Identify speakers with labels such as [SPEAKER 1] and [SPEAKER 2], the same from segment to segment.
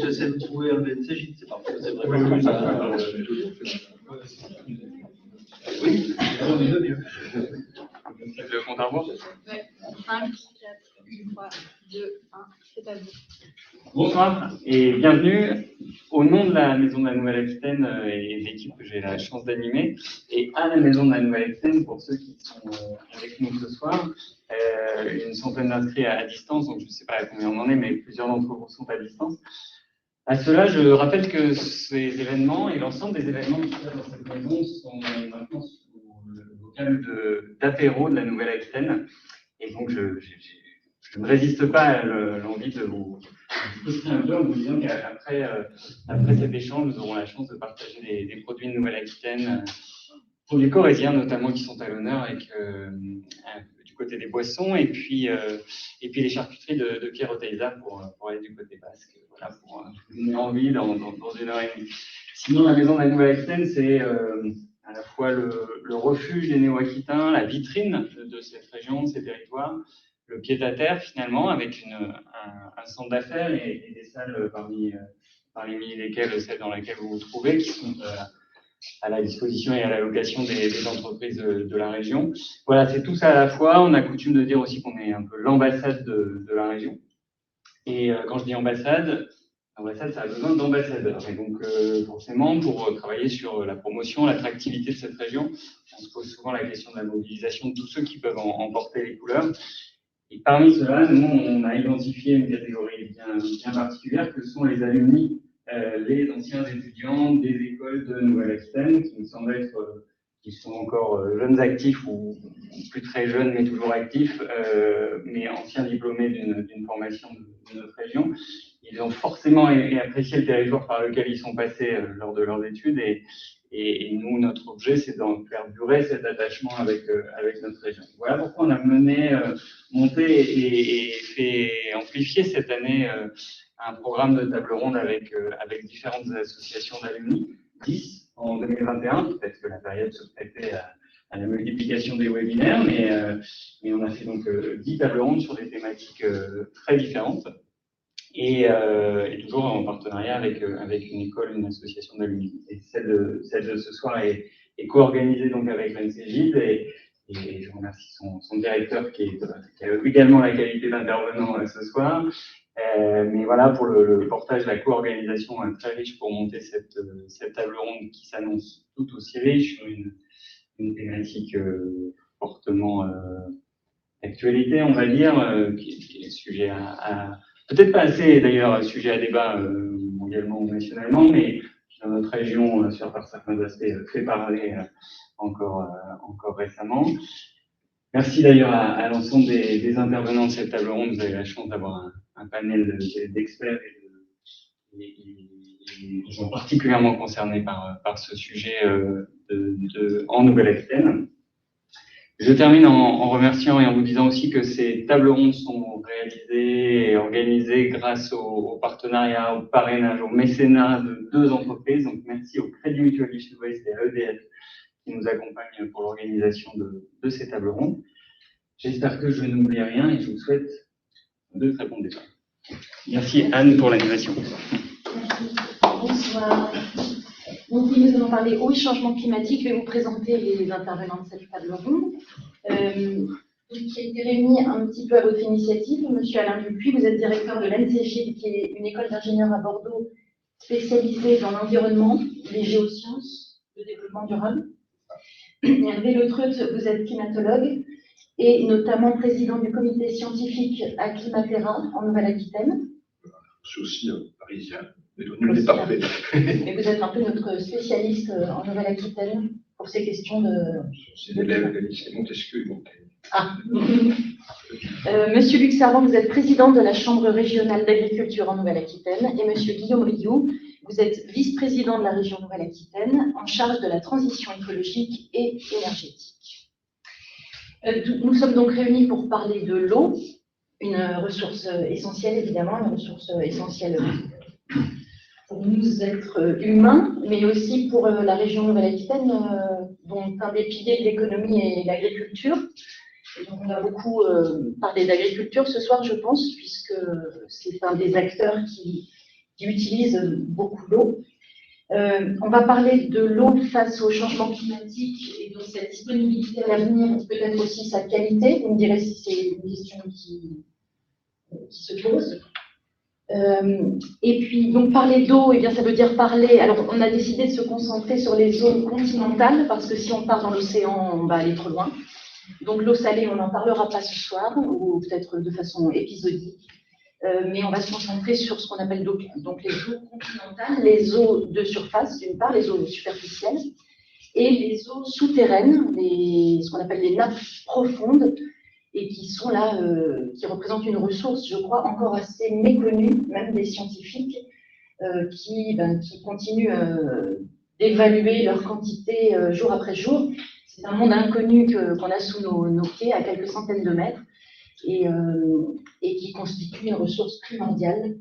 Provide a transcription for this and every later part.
[SPEAKER 1] j'essaie de trouver un NCJ, c'est parfait, c'est vrai.
[SPEAKER 2] Oui, le compte à rebours.
[SPEAKER 3] 5, 4, 3, 2, 1, c'est à vous.
[SPEAKER 2] Bonsoir et bienvenue au nom de la Maison de la Nouvelle-Aquitaine et l'équipe que j'ai la chance d'animer, et à la Maison de la Nouvelle-Aquitaine pour ceux qui sont avec nous ce soir. Une centaine d'inscrits à distance, donc je ne sais pas à combien on en est, mais plusieurs d'entre vous sont à distance. À cela, je rappelle que ces événements et l'ensemble des événements qui se passent dans cette maison sont maintenant sous le vocal d'apéro de la Nouvelle-Aquitaine. Et donc, je ne résiste pas à l'envie de vous pousser un peu en vous disant qu'après cet échange, nous aurons la chance de partager des produits de Nouvelle-Aquitaine pour les Corésiens notamment qui sont à l'honneur, du côté des boissons, et puis les charcuteries de Pierre Oteiza pour aller du côté basque. Voilà, pour vous donner envie dans 1h30. Sinon, la Maison de la Nouvelle-Aquitaine, c'est à la fois le refuge des Néo-Aquitains, la vitrine de cette région, de ces territoires, le pied-à-terre finalement, avec un centre d'affaires et des salles parmi lesquelles celles dans laquelle vous vous trouvez, qui sont à la disposition et à la location des entreprises de la région. Voilà, c'est tout ça à la fois. On a coutume de dire aussi qu'on est un peu l'ambassade de la région. Et quand je dis ambassade, ça a besoin d'ambassadeurs. Et donc, forcément, pour travailler sur la promotion, l'attractivité de cette région, on se pose souvent la question de la mobilisation de tous ceux qui peuvent en porter les couleurs. Et parmi ceux-là, nous, on a identifié une catégorie bien particulière, que sont les alumni, les anciens étudiants des écoles de Nouvelle-Aquitaine, qui me semblent être, qui sont encore jeunes actifs ou plus très jeunes, mais toujours actifs, mais anciens diplômés d'une formation de notre région. Ils ont forcément apprécié le territoire par lequel ils sont passés lors de leurs études, et nous, notre objet, c'est d'en faire durer cet attachement avec notre région. Voilà pourquoi on a monté et fait amplifier cette année un programme de table ronde avec différentes associations d'alumni, 10 en 2021, peut-être que la période se prêtait à la multiplication des webinaires, mais on a fait donc 10 tables rondes sur des thématiques très différentes, et toujours en partenariat avec une école, une association d'alumni. Et celle de ce soir est co-organisée donc avec l'NCJ, et je remercie son directeur qui a également la qualité d'intervenant ce soir. Mais voilà, pour le portage, la co-organisation très riche pour monter cette table ronde qui s'annonce tout aussi riche sur une thématique fortement d'actualité, on va dire, qui est sujet peut-être pas assez d'ailleurs sujet à débat mondialement ou nationalement, mais dans notre région, sur par certains aspects, fait parler encore récemment. Merci d'ailleurs à l'ensemble des intervenants de cette table ronde. Vous avez la chance d'avoir un panel d'experts et qui sont particulièrement concernés par ce sujet en Nouvelle-Aquitaine. Je termine en remerciant et en vous disant aussi que ces tables rondes sont réalisées et organisées grâce au partenariat, au parrainage, au mécénat de 2 entreprises. Donc merci au Crédit Mutuel du Sud-Ouest et à EDF qui nous accompagnent pour l'organisation de ces tables rondes. J'espère que je n'oublie rien et je vous souhaite de très bons débats. Merci Anne pour l'animation.
[SPEAKER 4] Bonsoir. Donc nous allons parler eau et changement climatique. Je vais vous présenter les intervenants de cette table ronde, qui a été réunie un petit peu à votre initiative. Monsieur Alain Dupuis, vous êtes directeur de l'NCJ, qui est une école d'ingénieurs à Bordeaux spécialisée dans l'environnement, les géosciences, le développement durable. Hervé Le Treut, vous êtes climatologue et notamment président du comité scientifique à Climatera en Nouvelle-Aquitaine.
[SPEAKER 5] Je suis aussi parisien, mais le nom est parfait.
[SPEAKER 4] Mais vous êtes un peu notre spécialiste en Nouvelle-Aquitaine pour ces questions de...
[SPEAKER 5] C'est l'élève de lycée Montesquieu et Montaigne.
[SPEAKER 4] Ah. Monsieur Luc Servan, vous êtes président de la Chambre régionale d'agriculture en Nouvelle-Aquitaine, et Monsieur Guillaume Rioux, vous êtes vice-président de la région Nouvelle-Aquitaine en charge de la transition écologique et énergétique. Nous sommes donc réunis pour parler de l'eau, une ressource essentielle évidemment, une ressource essentielle pour nous êtres humains, mais aussi pour la région Nouvelle-Aquitaine, dont un des piliers de l'économie est l'agriculture. Et donc on va beaucoup parler d'agriculture ce soir, je pense, puisque c'est un des acteurs qui qui utilisent beaucoup l'eau. On va parler de l'eau face au changement climatique et de sa disponibilité à l'avenir, peut-être aussi sa qualité. Vous me direz si c'est une question qui se pose. Et puis, donc, parler d'eau, eh bien, ça veut dire parler. Alors, on a décidé de se concentrer sur les zones continentales, parce que si on part dans l'océan, on va aller trop loin. Donc, l'eau salée, on n'en parlera pas ce soir, ou peut-être de façon épisodique. Mais on va se concentrer sur ce qu'on appelle donc les eaux continentales, les eaux de surface, d'une part, les eaux superficielles, et les eaux souterraines, ce qu'on appelle les nappes profondes, et qui sont là, qui représentent une ressource, je crois, encore assez méconnue, même des scientifiques, qui continuent d'évaluer leur quantité jour après jour. C'est un monde inconnu qu'on a sous nos pieds, à quelques centaines de mètres, et qui constitue une ressource primordiale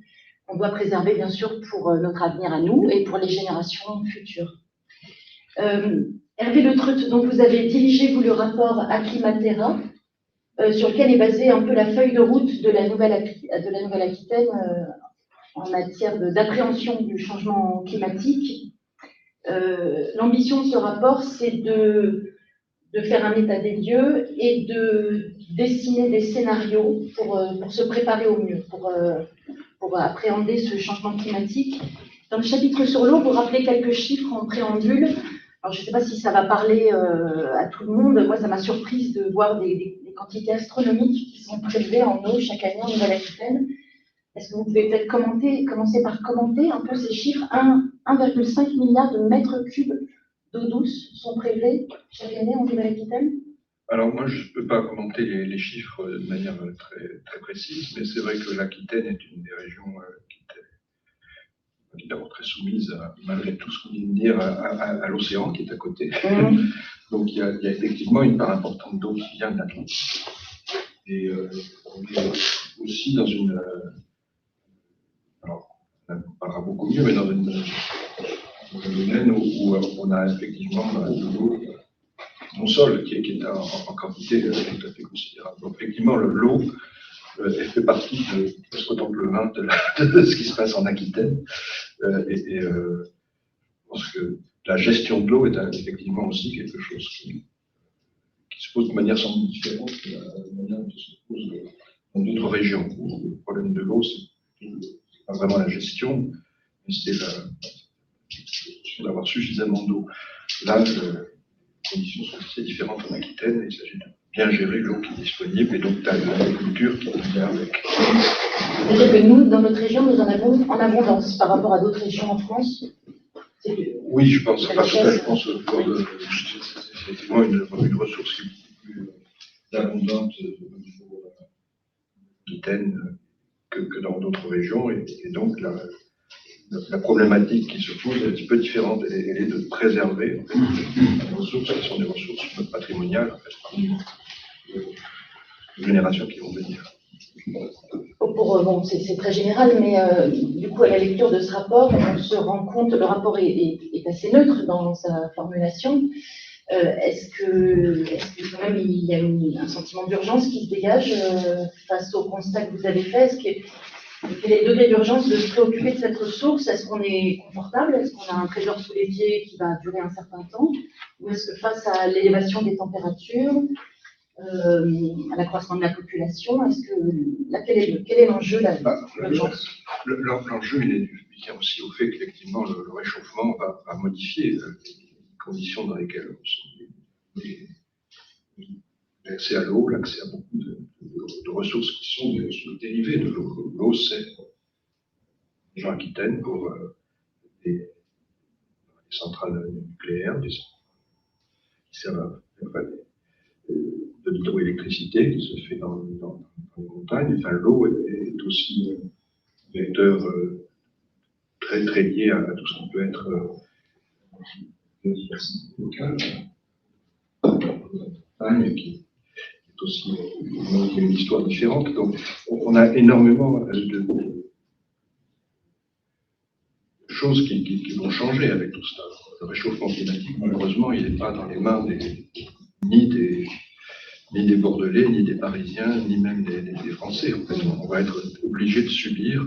[SPEAKER 4] qu'on doit préserver, bien sûr, pour notre avenir à nous et pour les générations futures. Hervé Le Treut, donc vous avez dirigé, vous, le rapport Acclimatera, sur lequel est basée un peu la feuille de route de la Nouvelle-Aquitaine en matière d'appréhension du changement climatique. L'ambition de ce rapport, c'est de faire un état des lieux et de dessiner des scénarios pour se préparer au mieux, pour appréhender ce changement climatique. Dans le chapitre sur l'eau, vous rappelez quelques chiffres en préambule. Alors, je ne sais pas si ça va parler à tout le monde. Moi, ça m'a surprise de voir des quantités astronomiques qui sont prélevées en eau chaque année en Nouvelle-Aquitaine. Est-ce que vous pouvez peut-être commencer par commenter un peu ces chiffres? 1,5 milliard de mètres cubes d'eau douce sont prélevés chaque année en Nouvelle-Aquitaine?
[SPEAKER 5] Alors moi, je ne peux pas commenter les chiffres de manière très, très précise, mais c'est vrai que l'Aquitaine est une des régions qui est évidemment très soumise, malgré tout ce qu'on vient de dire, à l'océan qui est à côté. Donc il y a effectivement une part importante d'eau qui vient de l'Atlantique. Et on est aussi dans une... alors, on en parlera beaucoup mieux, mais dans un domaine où on a effectivement de l'eau au sol qui est en quantité tout à fait considérable. Donc effectivement, l'eau elle fait partie de presque autant que le vin de ce qui se passe en Aquitaine. Je pense que la gestion de l'eau est effectivement aussi quelque chose qui se pose de manière sans doute différente de la manière dont se pose dans d'autres régions. Le problème de l'eau, c'est pas vraiment la gestion, mais c'est d'avoir suffisamment d'eau. Là, les conditions sont assez différentes en Aquitaine, il s'agit de bien gérer l'eau qui est disponible et donc l'agriculture qui vient avec.
[SPEAKER 4] C'est-à-dire que nous, dans notre région, nous en avons en abondance par rapport à d'autres régions en France?
[SPEAKER 5] Oui, je pense, parce que je pense que c'est effectivement une ressource qui est plus abondante au niveau Aquitaine que dans d'autres régions, et donc la problématique qui se pose est un petit peu différente. Elle est de préserver les ressources qui sont des ressources patrimoniales parmi les générations qui vont venir.
[SPEAKER 4] Bon, c'est très général, mais du coup, à la lecture de ce rapport, on se rend compte, le rapport est assez neutre dans sa formulation. Est-ce que quand même il y a un sentiment d'urgence qui se dégage face au constat que vous avez fait? Quel est le degré d'urgence de se préoccuper de cette ressource? Est-ce qu'on est confortable? Est-ce qu'on a un trésor sous les pieds qui va durer un certain temps? Ou est-ce que face à l'élévation des températures, à l'accroissement de la population, quel est l'enjeu, l'urgence?
[SPEAKER 5] L'enjeu, il vient aussi au fait qu'effectivement, le réchauffement va modifier les conditions dans lesquelles on se met. L'accès à l'eau, l'accès à beaucoup de ressources qui sont dérivées de l'eau. L'eau, c'est région Aquitaine pour des centrales nucléaires, qui servent de l'hydroélectricité qui se fait dans les montagnes. Enfin, l'eau est aussi un vecteur très, très lié à tout ce qui peut être biodiversité locale. Qui est aussi une histoire différente. Donc, on a énormément de choses qui vont changer avec tout cela. Le réchauffement climatique, malheureusement, il n'est pas dans les mains ni des Bordelais, ni des Parisiens, ni même des Français. En fait, on va être obligé de subir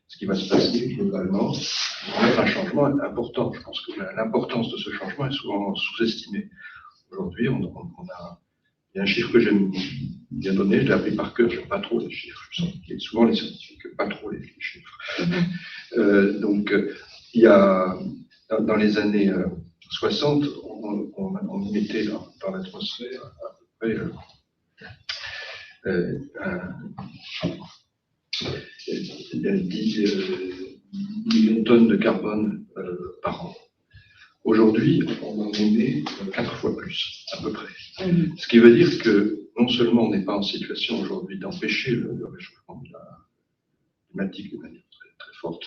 [SPEAKER 5] ce qui va se passer globalement, va être un changement important. Je pense que l'importance de ce changement est souvent sous-estimée. Aujourd'hui, il y a un chiffre que j'aime bien donner, je l'ai appris par cœur, je n'aime pas trop les chiffres. Je sens qu'il y a souvent les scientifiques n'aiment pas trop les chiffres. Il y a, dans les années 60, on mettait dans l'atmosphère à peu près 10 millions de tonnes de carbone par an. Aujourd'hui, on en émet 4 fois plus, à peu près. Ce qui veut dire que non seulement on n'est pas en situation aujourd'hui d'empêcher le réchauffement climatique de manière très, très forte,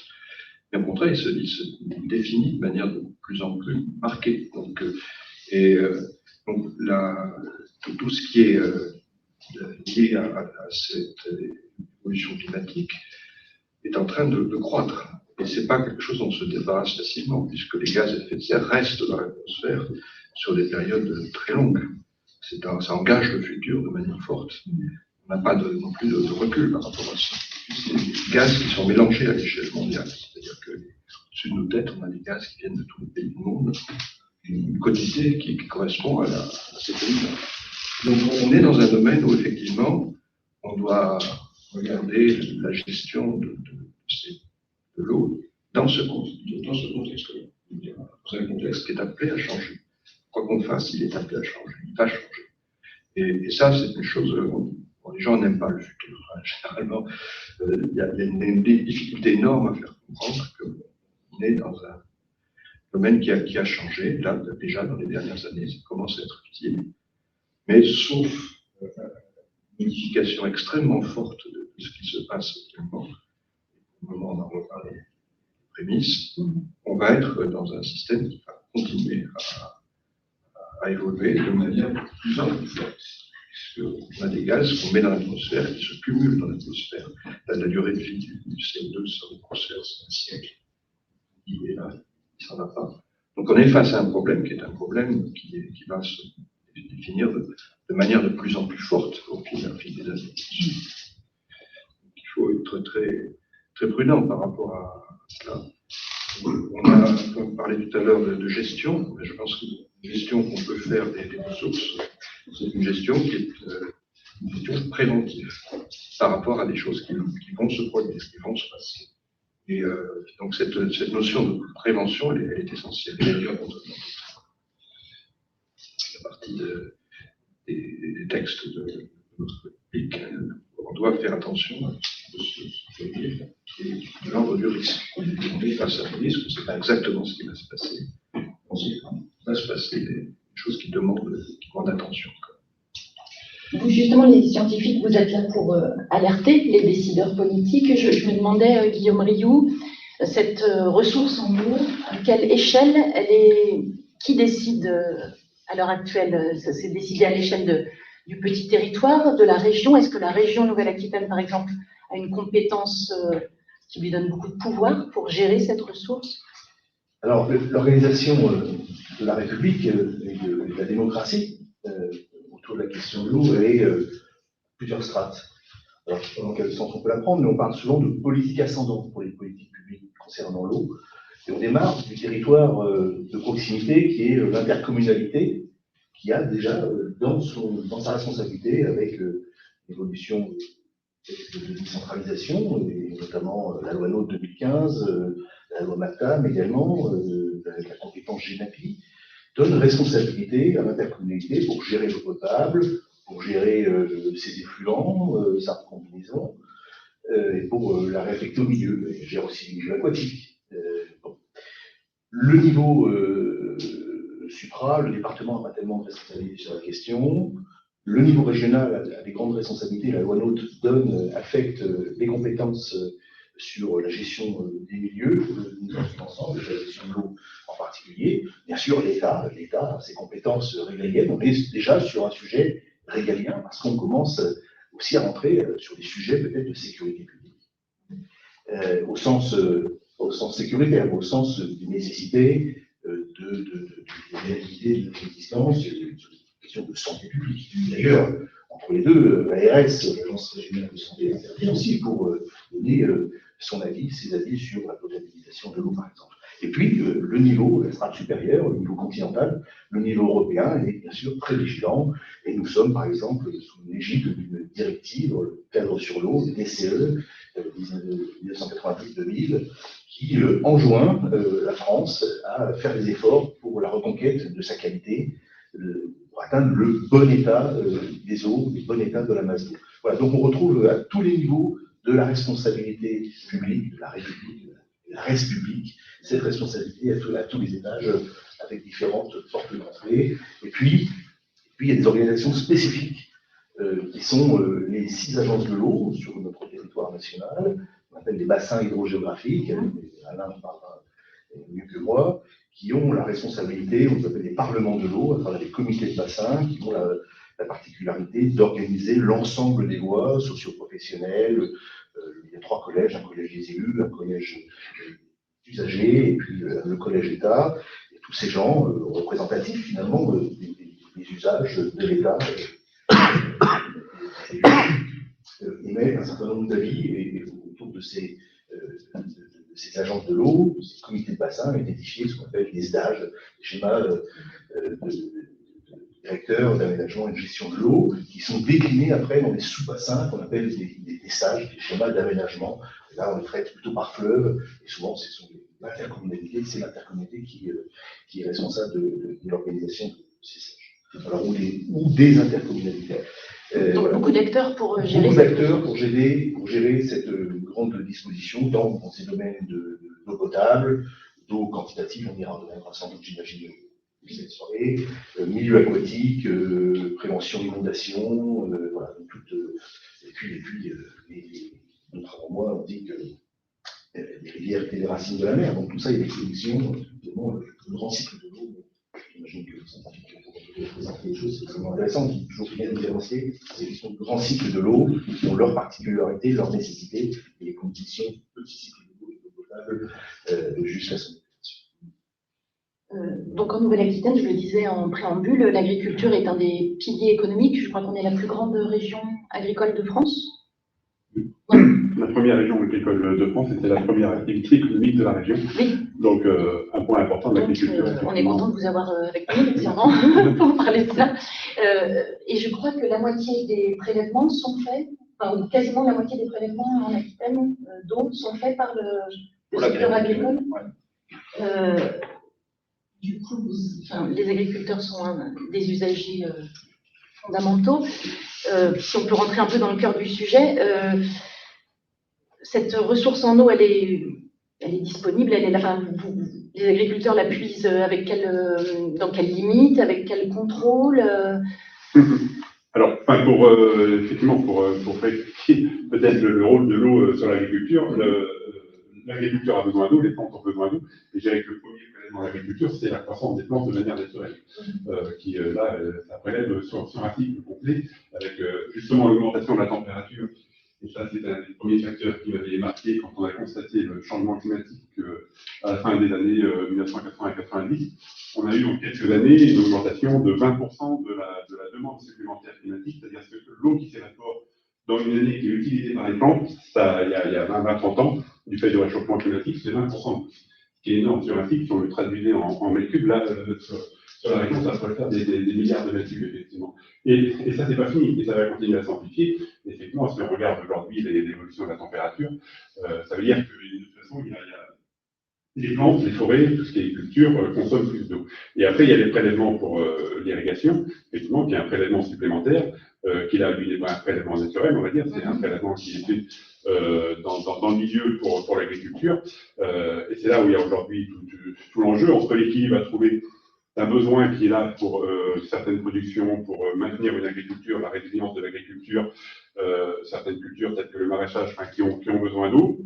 [SPEAKER 5] mais au contraire, il se définit de manière de plus en plus marquée. Donc, tout ce qui est lié à cette évolution climatique est en train de croître. Et ce n'est pas quelque chose dont on se débarrasse facilement, puisque les gaz à effet de serre restent dans l'atmosphère sur des périodes très longues. Ça engage le futur de manière forte. On n'a pas non plus de recul par rapport à ça. C'est des gaz qui sont mélangés à l'échelle mondiale. C'est-à-dire qu'au-dessus de nos têtes, on a des gaz qui viennent de tous les pays du monde, une quantité qui correspond à ces pays-là. Donc on est dans un domaine où effectivement, on doit regarder la gestion de l'eau dans ce contexte-là. C'est un contexte qui est appelé à changer. Quoi qu'on fasse, il est appelé à changer, il va changer. Et ça, c'est une chose, les gens n'aiment pas le futur. Généralement, il y a une difficulté énorme à faire comprendre qu'on est dans un domaine qui a changé, là, déjà dans les dernières années, ça commence à être utile. Mais sauf une modification extrêmement forte de ce qui se passe actuellement, au moment où on en reparle les prémices, on va être dans un système qui va continuer à évoluer de manière de plus en plus forte. Puisqu'on a des gaz qu'on met dans l'atmosphère qui se cumulent dans l'atmosphère. La durée de vie du CO2 sur l'atmosphère, c'est un siècle. Il est là, il ne s'en va pas. Donc on est face à un problème qui est un problème qui va se définir de manière de plus en plus forte au fil des années. Il faut être très, très prudent par rapport à cela. On parlait tout à l'heure de gestion, mais je pense que la gestion qu'on peut faire des ressources, c'est une gestion qui est une gestion préventive par rapport à des choses qui vont se produire, qui vont se passer. Et donc cette notion de prévention, elle est essentielle. Elle fait partie des textes de notre public. On doit faire attention à ce de l'ordre du risque. On est face à un risque, c'est pas exactement ce qui va se passer. Il va se passer des choses qui demandent attention.
[SPEAKER 4] Vous, justement, les scientifiques, vous êtes là pour alerter les décideurs politiques. Je me demandais, Guillaume Rioux, cette ressource en eau, à quelle échelle elle est, qui décide à l'heure actuelle? Ça s'est décidé à l'échelle du petit territoire, de la région. Est-ce que la région Nouvelle-Aquitaine, par exemple, a une compétence qui lui donne beaucoup de pouvoir pour gérer cette ressource?
[SPEAKER 6] Alors, l'organisation de la République et de la démocratie autour de la question de l'eau est plusieurs strates. Alors, je ne sais pas dans quel sens on peut la prendre, mais on parle souvent de politique ascendante pour les politiques publiques concernant l'eau. Et on démarre du territoire de proximité qui est l'intercommunalité, qui a déjà dans sa responsabilité, avec l'évolution de décentralisation, et notamment la loi NOTRe 2015, la loi MAPTAM également, avec la compétence GEMAPI, donne responsabilité à l'intercommunalité pour gérer l'eau potable, pour gérer ses effluents, sa recombinaison, et pour la réaffecter au milieu. Elle gère aussi le milieu aquatique. Bon. Le niveau supra, le département n'a pas tellement de responsabilité sur la question. Le niveau régional a des grandes responsabilités. La loi NOTRe affecte les compétences sur la gestion des milieux, ensemble, la gestion de l'eau en particulier. Bien sûr, l'État a ses compétences régaliennes. On est déjà sur un sujet régalien parce qu'on commence aussi à rentrer sur des sujets peut-être de sécurité publique, au sens sécuritaire, au sens d'une nécessité de réalité de l'existence, une question de santé publique. D'ailleurs, entre les deux, l'ARS, l'Agence régionale de santé, intervient aussi pour donner son avis, ses avis sur la potabilisation de l'eau, par exemple. Et puis, le niveau, la strate supérieure, le niveau continental, le niveau européen est bien sûr très vigilant. Et nous sommes, par exemple, sous l'égide d'une directive, le cadre sur l'eau, le DCE, 1990-2000, qui enjoint la France à faire des efforts pour la reconquête de sa qualité, pour atteindre le bon état des eaux, le bon état de la masse d'eau. Voilà, donc on retrouve à tous les niveaux de la responsabilité publique, de la République, de la res publique, cette responsabilité à tous les étages, avec différentes portes d'entrée. Et puis, il y a des organisations spécifiques, qui sont les 6 agences de l'eau sur notre territoire national, qu'on appelle les bassins hydrogéographiques, Alain en parlera mieux que moi, qui ont la responsabilité, on appelle les parlements de l'eau, à travers les comités de bassin, qui ont la particularité d'organiser l'ensemble des lois socio-professionnelles. Il y a 3 collèges, un collège des élus, un collège usagers, et puis le collège d'État, et tous ces gens représentatifs finalement des usages de l'État émettent un certain nombre d'avis et autour de ces agences de l'eau, ces comités de bassin identifiés ce qu'on appelle des SDAG, des schémas de directeurs d'aménagement et de gestion de l'eau, qui sont déclinés après dans des sous-bassins qu'on appelle des SAG, des schémas d'aménagement. Là, on les traite plutôt par fleuve, et souvent, ce sont l'intercommunalité, c'est l'intercommunalité qui est responsable de l'organisation de ces SAG. Alors, ou des intercommunalités.
[SPEAKER 4] Donc,
[SPEAKER 6] Voilà.
[SPEAKER 4] beaucoup d'acteurs pour gérer.
[SPEAKER 6] Beaucoup d'acteurs pour gérer cette grande disposition dans ces domaines d'eau potable, d'eau quantitative, on ira reviendra sans doute, j'imagine, cette soirée, milieu aquatique, prévention d'inondation, voilà, et puis notre avant moi, on dit que les rivières étaient les racines de la mer, donc tout ça, il y a des solutions, évidemment, le grand cycle de l'eau. J'imagine que les scientifiques vont présenter des choses, c'est extrêmement intéressant, il faut toujours bien différencier ces questions de grand cycle de l'eau, qui ont leurs particularités, leurs nécessités, et les conditions de petit cycle de l'eau et de l'eau potable jusqu'à son
[SPEAKER 4] Donc en Nouvelle-Aquitaine, je le disais en préambule, l'agriculture est un des piliers économiques. Je crois qu'on est la plus grande région agricole de France.
[SPEAKER 7] La première région agricole de France était la première activité économique de la région.
[SPEAKER 4] Oui.
[SPEAKER 7] Donc un point important de l'agriculture.
[SPEAKER 4] On est content de vous avoir avec nous, effectivement, pour parler de ça. Et je crois que la moitié des prélèvements sont faits, enfin quasiment la moitié des prélèvements en Aquitaine d'eau sont faits par le secteur agricole. Ouais. Du coup, les agriculteurs sont des usagers fondamentaux. Si on peut rentrer un peu dans le cœur du sujet, cette ressource en eau, elle est disponible, elle est là, les agriculteurs la puisent avec dans quelle limite, avec quel contrôle
[SPEAKER 7] Alors, effectivement, pour réexpliquer peut-être le rôle de l'eau sur l'agriculture, l'agriculture a besoin d'eau, les plantes ont besoin d'eau, et je dirais que le premier prélèvement de l'agriculture, c'est la croissance des plantes de manière naturelle, qui là, ça prélève sur un cycle complet, avec justement l'augmentation de la température. Et ça, c'est un des premiers facteurs qui m'avait marqué quand on a constaté le changement climatique à la fin des années 1980 et 90. On a eu en quelques années une augmentation de 20% de la demande supplémentaire climatique, c'est-à-dire que l'eau qui s'évapore dans une année qui est utilisée par les plantes, ça, il y a 20-30 ans, du fait du réchauffement climatique, c'est 20%. Ce qui est énorme sur un cycle, si on le traduisait en mètres cubes, là, sur la région, ça pourrait faire des milliards de mètres cubes, effectivement. Et ça, c'est pas fini, et ça va continuer à s'amplifier. Effectivement, si on regarde aujourd'hui l'évolution de la température, ça veut dire que de toute façon, il y a les plantes, les forêts, tout ce qui est culture, consomment plus d'eau. Et après, il y a les prélèvements pour l'irrigation, effectivement, qui est un prélèvement supplémentaire, qui là, lui, n'est pas un prélèvement naturel, on va dire, c'est un prélèvement qui est fait dans le milieu pour l'agriculture. Et c'est là où il y a aujourd'hui tout l'enjeu entre l'équilibre à trouver un besoin qui est là pour certaines productions, pour maintenir une agriculture, la résilience de l'agriculture, certaines cultures telles que le maraîchage, qui ont besoin d'eau,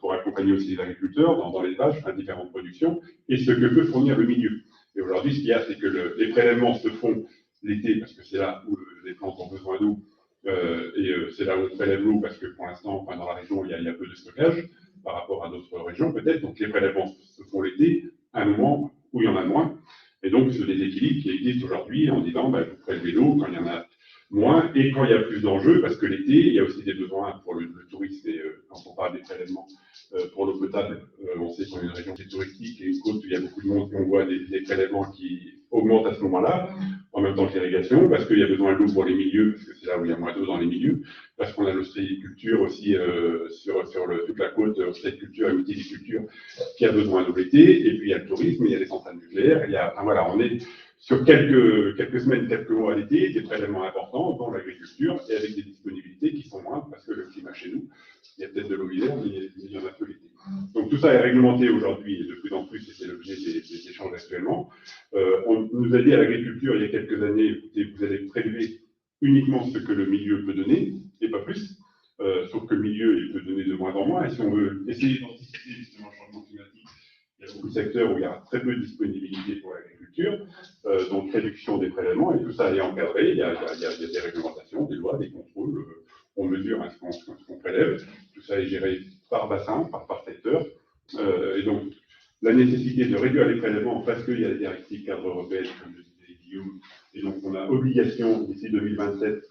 [SPEAKER 7] pour accompagner aussi les agriculteurs dans l'élevage, différentes productions, et ce que peut fournir le milieu. Et aujourd'hui, ce qu'il y a, c'est que les prélèvements se font l'été, parce que c'est là où les plantes ont besoin d'eau, et c'est là où on prélève l'eau, parce que pour l'instant, dans la région, il y a peu de stockage par rapport à d'autres régions, peut-être. Donc les prélèvements se font l'été, à un moment où il y en a moins. Et donc, ce déséquilibre qui existe aujourd'hui en disant, vous prélevez l'eau quand il y en a moins. Et quand il y a plus d'enjeux, parce que l'été, il y a aussi des besoins pour le tourisme, et quand on parle des prélèvements pour l'eau potable, on sait qu'on est une région qui est touristique et une côte où il y a beaucoup de monde, et on voit des prélèvements qui augmentent à ce moment-là, en même temps que l'irrigation, parce qu'il y a besoin d'eau pour les milieux, parce que c'est là où il y a moins d'eau dans les milieux, parce qu'on a l'ostréiculture aussi sur toute la côte, ostréiculture et multiculture qui a besoin d'eau l'été, et puis il y a le tourisme, il y a les centrales nucléaires, voilà, on est sur quelques semaines, quelques mois à l'été, des prélèvements importants dans l'agriculture et avec des disponibilités qui sont moindres parce que le climat chez nous, il y a peut-être de l'eau l'hiver, mais il y en a peu l'été. Donc tout ça est réglementé aujourd'hui et de plus en plus, et c'est l'objet des échanges actuellement. On nous a dit à l'agriculture il y a quelques années, écoutez, vous allez prélever uniquement ce que le milieu peut donner et pas plus. Sauf que le milieu, il peut donner de moins en moins. Et si on veut essayer d'anticiper justement le changement climatique, il y a beaucoup de secteurs où il y a très peu de disponibilité pour l'agriculture, donc réduction des prélèvements, et tout ça est encadré. Il y a des réglementations, des lois, des contrôles. On mesure ce qu'on prélève. Tout ça est géré par bassin, par secteur. Et donc, la nécessité de réduire les prélèvements parce qu'il y a des directives cadres européennes, comme le disait Guillaume, et donc on a obligation d'ici 2027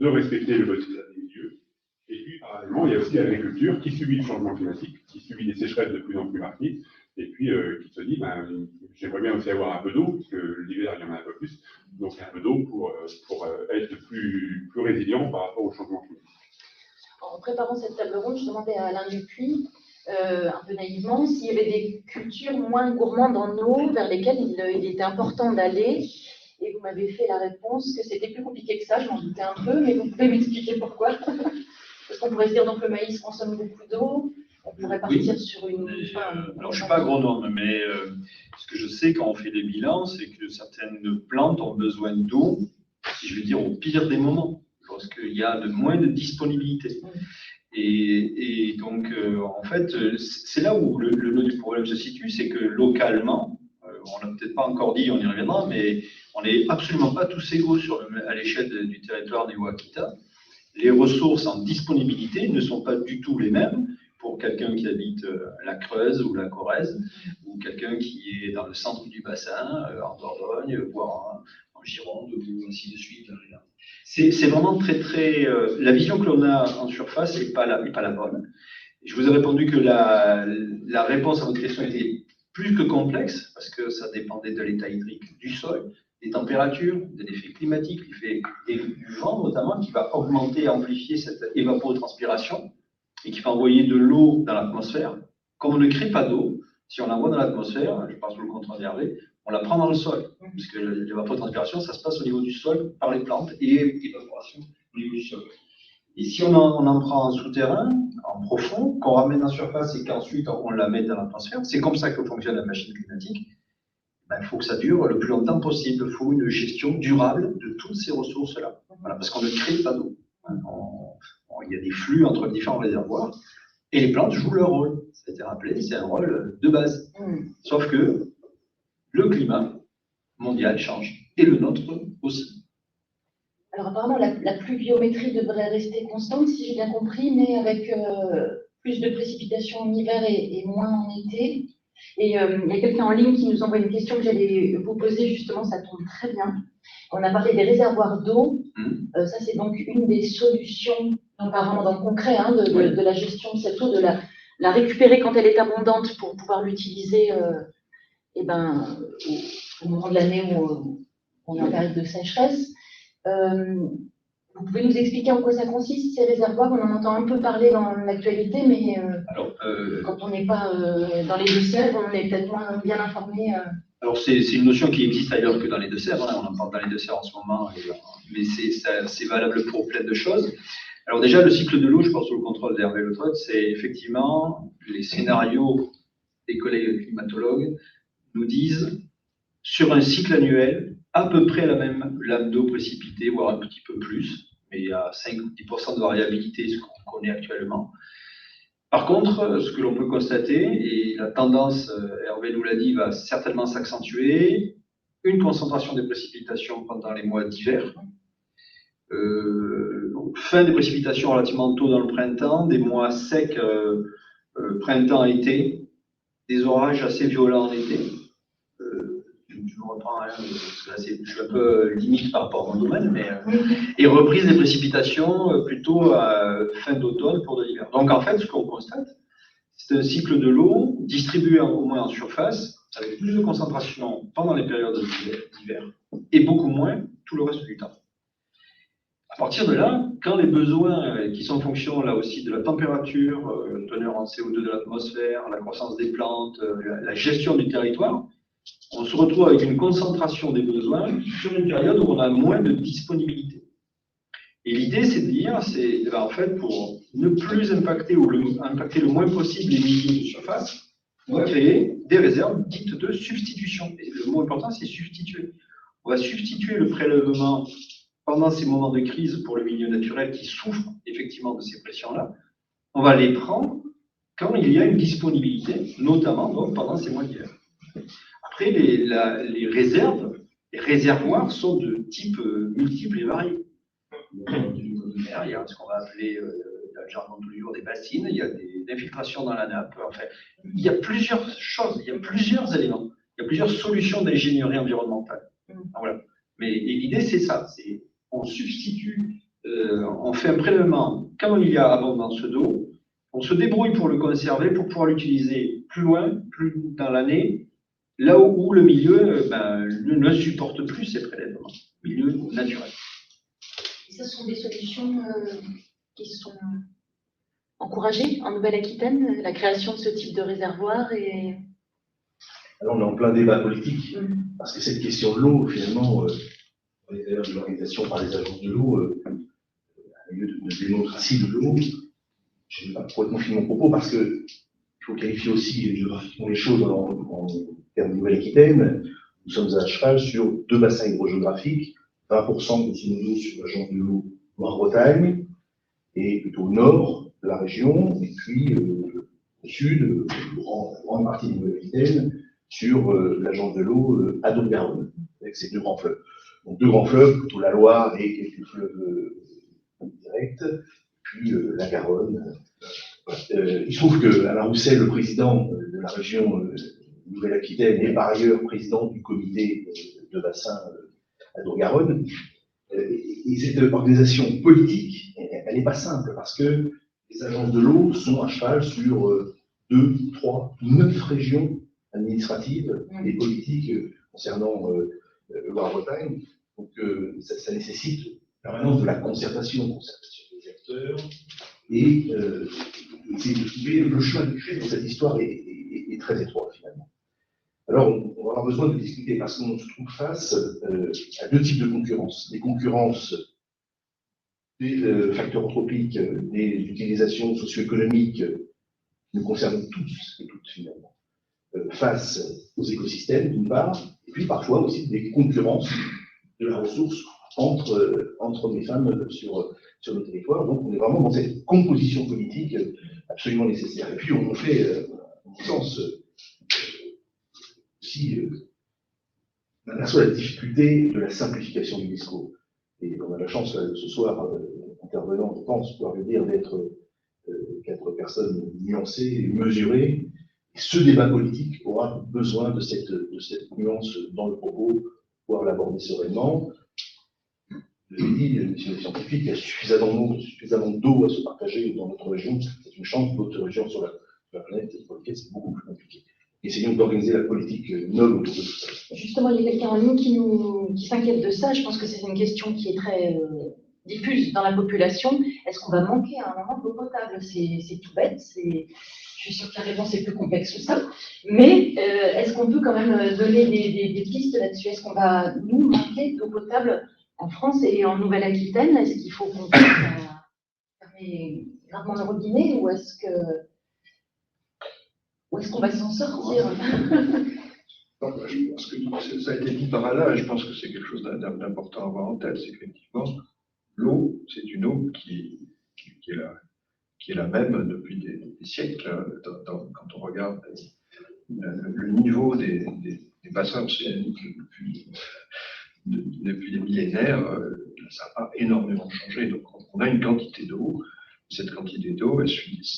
[SPEAKER 7] de respecter le modèle des milieux. Et puis, parallèlement, il y a aussi l'agriculture qui subit le changement climatique, qui subit des sécheresses de plus en plus marquées, et puis qui se dit, j'aimerais bien aussi avoir un peu d'eau, parce que l'hiver, il y en a un peu plus, donc un peu d'eau pour être plus résilient par rapport au changement climatique.
[SPEAKER 4] En préparant cette table ronde, je demandais à Alain Dupuis, un peu naïvement, s'il y avait des cultures moins gourmandes en eau vers lesquelles il était important d'aller. Et vous m'avez fait la réponse que c'était plus compliqué que ça, je m'en doutais un peu, mais vous pouvez m'expliquer pourquoi? Parce qu'on pourrait se dire donc le maïs consomme beaucoup d'eau, on pourrait partir sur une...
[SPEAKER 1] alors je ne suis pas agronome, mais ce que je sais quand on fait des bilans, c'est que certaines plantes ont besoin d'eau, si je veux dire au pire des moments, lorsqu'il y a moins de disponibilité. Et donc, en fait, c'est là où le nœud du problème se situe, c'est que localement, on n'a peut-être pas encore dit, on y reviendra, mais on n'est absolument pas tous égaux à l'échelle du territoire du Haut-Aquitaine. Les ressources en disponibilité ne sont pas du tout les mêmes pour quelqu'un qui habite la Creuse ou la Corrèze, ou quelqu'un qui est dans le centre du bassin, en Dordogne, voire en Gironde, ou ainsi de suite. C'est vraiment très... la vision que l'on a en surface n'est pas la bonne. Je vous ai répondu que la réponse à votre question était plus que complexe, parce que ça dépendait de l'état hydrique du sol, des températures, de l'effet climatique, l'effet du vent notamment, qui va augmenter et amplifier cette évapotranspiration et qui va envoyer de l'eau dans l'atmosphère. Comme on ne crée pas d'eau, si on l'envoie dans l'atmosphère, je pense que vous le comprendrez, on la prend dans le sol, puisque l'évapotranspiration, ça se passe au niveau du sol par les plantes et l'évaporation au niveau du sol. Et si on en prend en souterrain, en profond, qu'on ramène en surface et qu'ensuite on la met dans l'atmosphère, c'est comme ça que fonctionne la machine climatique. Il faut que ça dure le plus longtemps possible. Il faut une gestion durable de toutes ces ressources-là. Voilà, parce qu'on ne crée pas d'eau. Il y a des flux entre différents réservoirs et les plantes jouent leur rôle. Ça a été rappelé, c'est un rôle de base. Sauf que le climat mondial change et le nôtre aussi.
[SPEAKER 4] Alors apparemment, la pluviométrie devrait rester constante, si j'ai bien compris, mais avec plus de précipitations en hiver et moins en été. Et il y a quelqu'un en ligne qui nous envoie une question que j'allais vous poser, justement, ça tombe très bien. On a parlé des réservoirs d'eau. Ça, c'est donc une des solutions, non pas vraiment dans le concret, de la gestion de cette eau, de la récupérer quand elle est abondante pour pouvoir l'utiliser au moment de l'année où on est en période de sécheresse. Vous pouvez nous expliquer en quoi ça consiste, ces réservoirs? On en entend un peu parler dans l'actualité, mais quand on n'est pas dans les Deux-Sèvres, on est peut-être moins bien informé.
[SPEAKER 1] Alors, c'est une notion qui existe ailleurs que dans les Deux-Sèvres. On en parle dans les Deux-Sèvres en ce moment, mais c'est valable pour plein de choses. Alors déjà, le cycle de l'eau, je pense sous le contrôle d'Hervé Le Trott, c'est effectivement les scénarios des collègues climatologues nous disent, sur un cycle annuel, à peu près la même lame d'eau précipitée, voire un petit peu plus, mais il y a 5 ou 10% de variabilité, ce qu'on connaît actuellement. Par contre, ce que l'on peut constater, et la tendance, Hervé nous l'a dit, va certainement s'accentuer, une concentration des précipitations pendant les mois d'hiver, fin des précipitations relativement tôt dans le printemps, des mois secs printemps-été, des orages assez violents en été, je me reprends, hein, parce que là, je suis un peu limite par rapport à mon domaine, mais et reprise des précipitations plutôt à fin d'automne pour de l'hiver. Donc en fait, ce qu'on constate, c'est un cycle de l'eau distribué au moins en surface, avec plus de concentration pendant les périodes d'hiver et beaucoup moins tout le reste du temps. À partir de là, quand les besoins qui sont en fonction là aussi de la température, teneur en CO2 de l'atmosphère, la croissance des plantes, la gestion du territoire, on se retrouve avec une concentration des besoins sur une période où on a moins de disponibilité. Et l'idée, c'est de dire, en fait, pour ne plus impacter ou impacter le moins possible les milieux de surface, on va créer des réserves dites de substitution. Et le mot important, c'est substituer. On va substituer le prélèvement pendant ces moments de crise pour le milieu naturel qui souffre effectivement de ces pressions-là. On va les prendre quand il y a une disponibilité, notamment donc, pendant ces mois d'hiver. Après, les réserves, les réservoirs sont de type multiple et variés. Il y a ce qu'on va appeler, dans le jargon de tous les jours, des bassines, il y a des infiltrations dans la nappe. Enfin, il y a plusieurs choses, il y a plusieurs éléments, il y a plusieurs solutions d'ingénierie environnementale. Voilà. Mais l'idée, c'est ça, on substitue, on fait un prélèvement quand il y a abondance d'eau, on se débrouille pour le conserver, pour pouvoir l'utiliser plus loin, plus dans l'année, là où le milieu ne supporte plus ces prélèvements, milieu naturel.
[SPEAKER 4] Ce sont des solutions qui sont encouragées en Nouvelle-Aquitaine, la création de ce type de réservoir et...
[SPEAKER 6] Alors on est en plein débat politique, parce que cette question de l'eau, finalement, d'ailleurs de l'organisation par les agences de l'eau, un lieu de démocratie de l'eau, je ne vais pas complètement finir mon propos, parce qu'il faut qualifier aussi géographiquement les choses en termes de Nouvelle-Aquitaine. Nous sommes à cheval sur deux bassins hydrogéographiques, 20% grosso modo sur l'agence de l'eau Loire-Bretagne, et plutôt au nord de la région, et puis au sud, la grande partie de Nouvelle-Aquitaine, sur l'agence de l'eau Adour-Garonne, avec ces deux grands fleuves. Donc deux grands fleuves, plutôt la Loire et quelques fleuves directs, puis la Garonne. Il se trouve qu'Alain Roussel, le président de la région Nouvelle-Aquitaine, est par ailleurs président du comité de bassin Adour-Garonne. Et cette organisation politique, elle n'est pas simple, parce que les agences de l'eau sont à cheval sur 2, 3, 9 régions administratives et politiques concernant Loire-Bretagne. Donc ça nécessite permanence de la concertation des acteurs et essayer de trouver le chemin de crête dans cette histoire est très étroit finalement. Alors on va avoir besoin de discuter parce qu'on se trouve face à deux types de concurrence. Des concurrences des facteurs anthropiques, des utilisations socio-économiques qui nous concernent tous et toutes finalement. Face aux écosystèmes, d'une part, et puis parfois aussi des concurrences de la ressource entre hommes et femmes sur le territoire. Donc, on est vraiment dans cette composition politique absolument nécessaire. Et puis, on fait, en mon sens, aussi, on aperçoit la difficulté de la simplification du discours. Et on a la chance, ce soir, intervenant, je pense, pouvoir le dire, d'être 4 personnes nuancées et mesurées. Et ce débat politique aura besoin de cette nuance dans le propos pour pouvoir l'aborder sereinement. Je l'ai dit, monsieur le scientifique, il y a suffisamment d'eau à se partager dans notre région. C'est une chance. D'autres régions sur la planète pour lesquelles c'est beaucoup plus compliqué. Essayons d'organiser la politique noble autour de tout ça.
[SPEAKER 4] Justement, il y a quelqu'un en ligne qui s'inquiète de ça. Je pense que c'est une question qui est très diffuse dans la population. Est-ce qu'on va manquer à un moment d'eau potable? C'est tout bête. Je suis sûre que la réponse est plus complexe que ça. Mais est-ce qu'on peut quand même donner des pistes là-dessus? Est-ce qu'on va, nous, manquer d'eau potable en France et en Nouvelle-Aquitaine? Est-ce qu'il faut qu'on fermer gravement le robinet ou est-ce qu'on va s'en sortir?
[SPEAKER 5] Je pense que ça a été dit par là, et je pense que c'est quelque chose d'important à avoir en tête, c'est qu'effectivement, l'eau, c'est une eau qui est la même depuis des siècles. Quand on regarde le niveau des bassins océaniques depuis des millénaires, ça n'a pas énormément changé. Donc on a une quantité d'eau, cette quantité d'eau, elle suit des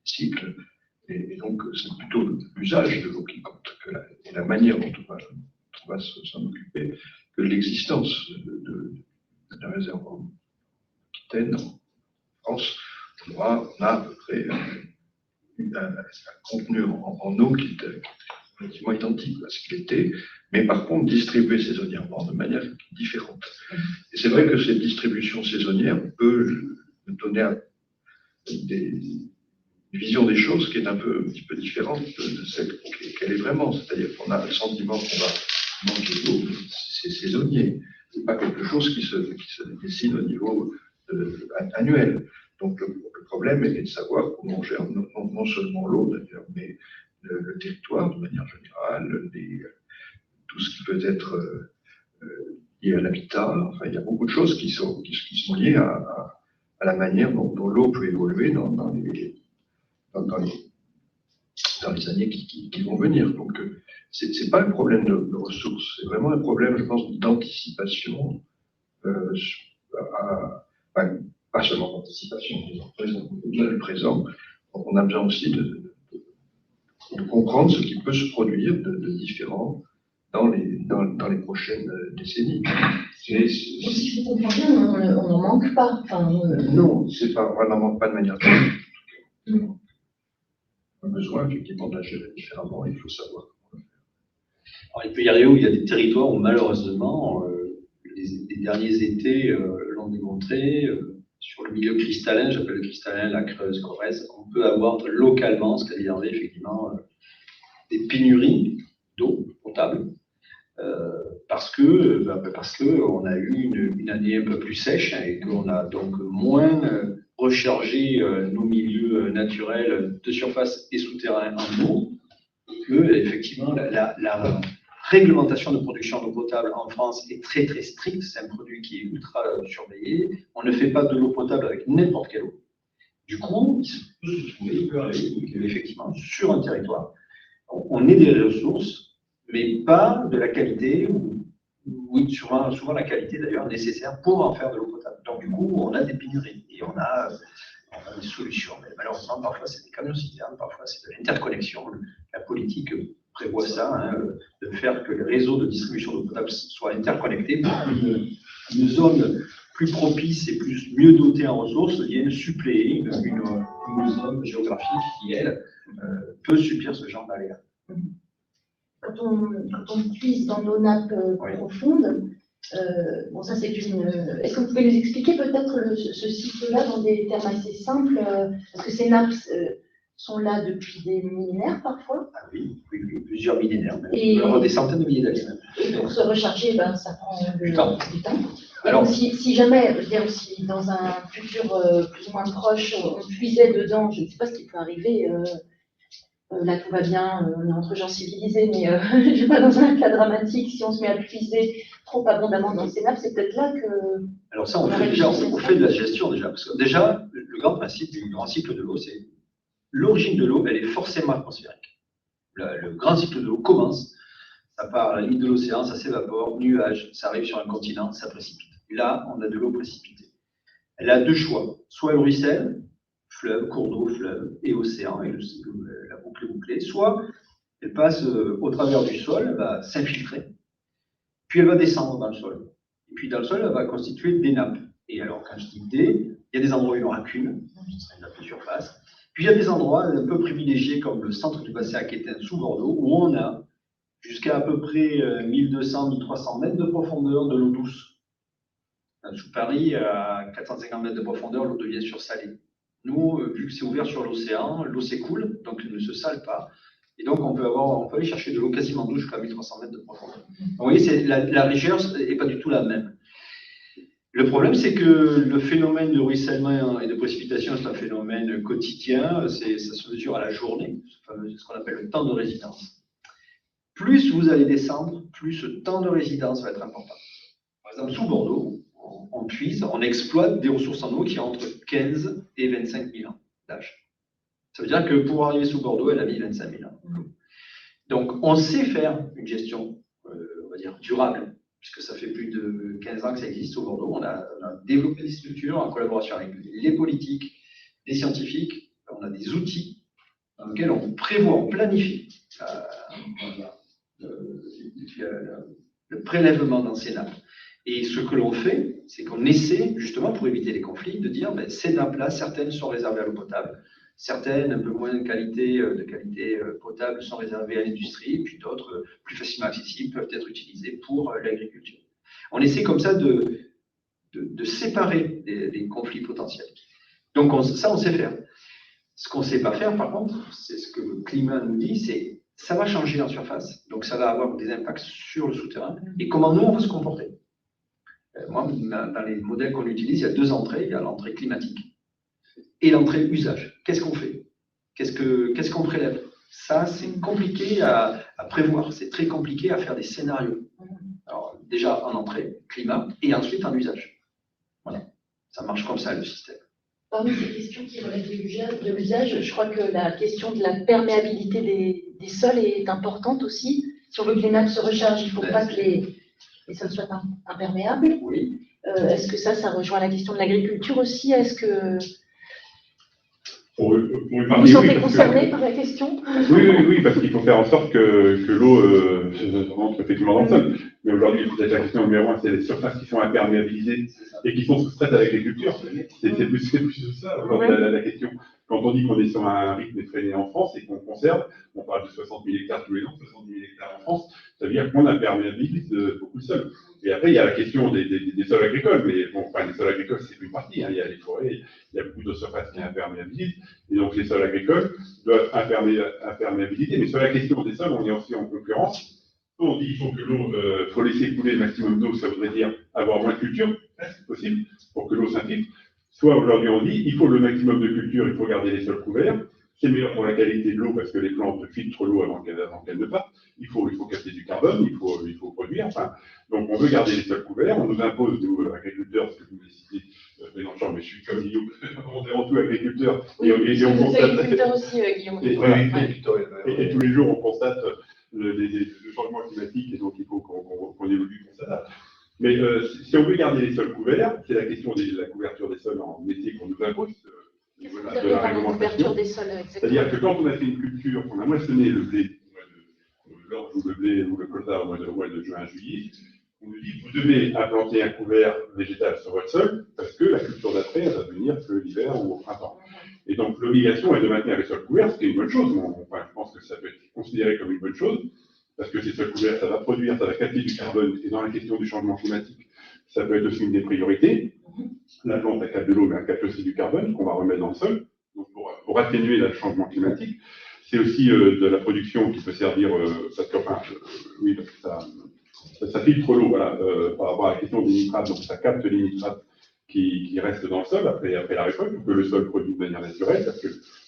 [SPEAKER 5] cycles, et donc c'est plutôt l'usage de l'eau qui compte, et la manière dont on va s'en occuper, que l'existence de la réserve en Aquitaine, en France, on a à peu près un contenu en eau qui est relativement identique à ce qu'il était, mais par contre distribué saisonnièrement de manière différente. Et c'est vrai que cette distribution saisonnière peut donner une vision des choses qui est un petit peu différente de celle qu'elle est vraiment. C'est-à-dire qu'on a le sentiment qu'on va manquer d'eau, c'est saisonnier. C'est pas quelque chose qui se dessine au niveau annuel. Donc le problème est de savoir comment on gère non seulement l'eau d'ailleurs, mais le territoire de manière générale, tout ce qui peut être lié à l'habitat. Enfin, il y a beaucoup de choses qui sont liées à la manière dont l'eau peut évoluer dans les années qui vont venir. Donc, c'est pas un problème de ressources, c'est vraiment un problème, je pense, d'anticipation, pas seulement d'anticipation, déjà le présent. Donc, on a besoin aussi de comprendre ce qui peut se produire de différent dans les prochaines décennies.
[SPEAKER 4] Si je comprends bien, on n'en manque pas. Enfin,
[SPEAKER 5] non, c'est pas, on n'en manque pas de manière directe. On a besoin effectivement de la gérer différemment, il faut savoir comment le faire.
[SPEAKER 1] Alors, il peut y arriver où il y a des territoires où malheureusement, les derniers étés l'ont démontré, sur le milieu cristallin, j'appelle le cristallin, la Creuse, Corrèze, on peut avoir localement, c'est-à-dire effectivement des pénuries d'eau potable, parce que on a eu une année un peu plus sèche et qu'on a donc moins rechargé nos milieux naturels de surface et souterrains en eau, et que effectivement la réglementation de production d'eau potable en France est très très stricte, c'est un produit qui est ultra surveillé, on ne fait pas de l'eau potable avec n'importe quelle eau. Du coup, il peut arriver qu'effectivement, sur un territoire, on ait des ressources, mais pas de la qualité, oui, souvent la qualité d'ailleurs nécessaire pour en faire de l'eau potable. Donc du coup, on a des pénuries et on a des solutions. Mais malheureusement, parfois c'est des camions citernes, parfois c'est de l'interconnexion. La politique prévoit ça, de faire que les réseaux de distribution d'eau potable soient interconnectés pour qu'une zone plus propice et mieux dotée en ressources vienne suppléer une zone géographique qui, elle, peut subir ce genre d'aléas.
[SPEAKER 4] Quand on puise dans nos nappes profondes, bon, ça c'est une. Est-ce que vous pouvez nous expliquer peut-être ce cycle-là dans des termes assez simples, parce que ces nappes sont là depuis des millénaires parfois.
[SPEAKER 1] Ah oui, plusieurs millénaires même.
[SPEAKER 4] Et
[SPEAKER 1] alors, des centaines de milliers d'années même.
[SPEAKER 4] Et pour se recharger, ça prend
[SPEAKER 1] du temps.
[SPEAKER 4] Alors, si jamais, je veux dire, si dans un futur plus ou moins proche, on puisait dedans, je ne sais pas ce qui peut arriver. Là, tout va bien, on est entre gens civilisés, mais je ne vais pas dans un cas dramatique. Si on se met à puiser trop abondamment dans ces nappes, c'est peut-être là que.
[SPEAKER 1] Alors ça, on fait de la gestion déjà. Parce que déjà, le grand principe du grand cycle de l'eau, c'est l'origine de l'eau, elle est forcément atmosphérique. Le grand cycle de l'eau commence, ça part à la limite de l'océan, ça s'évapore, nuage, ça arrive sur un continent, ça précipite. Là, on a de l'eau précipitée. Elle a deux choix. Soit elle ruisselle, fleuve, cours d'eau, fleuve et océan, et la boucle est bouclée, soit elle passe au travers du sol, elle va s'infiltrer, puis elle va descendre dans le sol. Et puis dans le sol, elle va constituer des nappes. Et alors, quand je dis il y a des endroits où il y aura qu'une, c'est une nappe de surface. Puis il y a des endroits un peu privilégiés, comme le centre du bassin Aquitaine sous Bordeaux, où on a jusqu'à peu près 1200-1300 mètres de profondeur de l'eau douce. Sous Paris, à 450 mètres de profondeur, l'eau devient sursalée. Nous, vu que c'est ouvert sur l'océan, l'eau s'écoule, donc elle ne se sale pas. Et donc, on peut aller chercher de l'eau quasiment douce jusqu'à 1300 mètres de profondeur. Donc, vous voyez, la rigueur n'est pas du tout la même. Le problème, c'est que le phénomène de ruissellement et de précipitation, c'est un phénomène quotidien, ça se mesure à la journée, ce qu'on appelle le temps de résidence. Plus vous allez descendre, plus ce temps de résidence va être important. Par exemple, sous Bordeaux, on puise, on exploite des ressources en eau qui ont entre 15 et 25 000 ans d'âge. Ça veut dire que pour arriver sous Bordeaux, elle a mis 25 000 ans. Donc, on sait faire une gestion, on va dire, durable, puisque ça fait plus de 15 ans que ça existe au Bordeaux. On a développé des structures en collaboration avec les politiques, les scientifiques. On a des outils dans lesquels on prévoit, on planifie le prélèvement dans ces nappes. Et ce que l'on fait, c'est qu'on essaie, justement pour éviter les conflits, de dire ces nappes-là, certaines sont réservées à l'eau potable, certaines, un peu moins de qualité potable, sont réservées à l'industrie, et puis d'autres, plus facilement accessibles, peuvent être utilisées pour l'agriculture. On essaie comme ça de séparer les conflits potentiels. Donc ça, on sait faire. Ce qu'on ne sait pas faire, par contre, c'est ce que le climat nous dit, c'est ça va changer en surface, donc ça va avoir des impacts sur le souterrain, et comment nous, on va se comporter. Moi, dans les modèles qu'on utilise, il y a deux entrées. Il y a l'entrée climatique et l'entrée usage. Qu'est-ce qu'on fait? Qu'est-ce qu'on prélève? Ça, c'est compliqué à prévoir. C'est très compliqué à faire des scénarios. Alors, déjà en entrée, climat, et ensuite en usage. Voilà. Ça marche comme ça, le système.
[SPEAKER 4] Parmi ces questions qui relèvent de l'usage, je crois que la question de la perméabilité des sols est importante aussi. Si on veut que les nappes se rechargent, il ne faut pas que les sols soient imperméables.
[SPEAKER 1] Oui.
[SPEAKER 4] Est-ce que ça rejoint la question de l'agriculture aussi? Est-ce que
[SPEAKER 7] Pour une
[SPEAKER 4] vous
[SPEAKER 7] partie,
[SPEAKER 4] vous sentez
[SPEAKER 7] parce que-
[SPEAKER 4] concerné par la question?
[SPEAKER 7] Oui, parce qu'il faut faire en sorte que l'eau rentre effectivement dans le sol. Mais aujourd'hui, peut-être la question numéro 1, c'est les surfaces qui sont imperméabilisées et qui sont soustraites à l'agriculture. C'est plus ça, aujourd'hui, la question. Quand on dit qu'on est sur un rythme effréné en France et qu'on conserve, on parle de 60 000 hectares tous les ans, 60 000 hectares en France, ça veut dire qu'on imperméabilise beaucoup de sols. Et après, il y a la question des sols agricoles, mais bon, enfin, les sols agricoles, c'est une partie, hein. Il y a les forêts, il y a beaucoup de surfaces qui imperméabilisent, et donc les sols agricoles doivent imperméabiliser. Mais sur la question des sols, on est aussi en concurrence. On dit qu'il faut que l'eau, faut laisser couler le maximum d'eau, ça voudrait dire avoir moins de culture, c'est possible, pour que l'eau s'infiltre. Soit aujourd'hui on dit, il faut le maximum de culture, il faut garder les sols couverts, c'est meilleur pour la qualité de l'eau parce que les plantes filtrent l'eau avant qu'elle ne parte, il faut capter du carbone, il faut produire, enfin, donc on veut garder les sols couverts, on nous impose, nous, agriculteurs, parce que vous l'avez cité, mais je suis comme Guillaume, on est avant tout agriculteur,
[SPEAKER 4] Oui,
[SPEAKER 7] et on
[SPEAKER 4] vous êtes
[SPEAKER 7] constate...
[SPEAKER 4] agriculteur aussi, Guillaume.
[SPEAKER 7] Et tous les jours, on constate le changement climatique, et donc il faut qu'on évolue, qu'on s'adapte. Mais si on veut garder les sols couverts, c'est la question de la couverture des sols en métier qu'on nous impose, au niveau de la réglementation. C'est-à-dire que quand on a fait une culture, qu'on a moissonné le blé, l'orge ou le blé ou le colza au mois de juin, juillet, on nous dit que vous devez implanter un couvert végétal sur votre sol, parce que la culture d'après, elle va venir que l'hiver ou au printemps. Et donc l'obligation est de maintenir les sols couverts, ce qui est une bonne chose. Enfin, je pense que ça peut être considéré comme une bonne chose, parce que ces sols couverts, ça va produire, ça va capter du carbone, et dans la question du changement climatique, ça peut être aussi une des priorités. La plante, elle capte de l'eau, mais elle capte aussi du carbone qu'on va remettre dans le sol, donc pour atténuer le changement climatique. C'est aussi de la production qui peut servir, parce que ça filtre l'eau, voilà, par rapport à la question des nitrates, donc ça capte les nitrates qui restent dans le sol après la récolte, pour que le sol produise de manière naturelle, parce que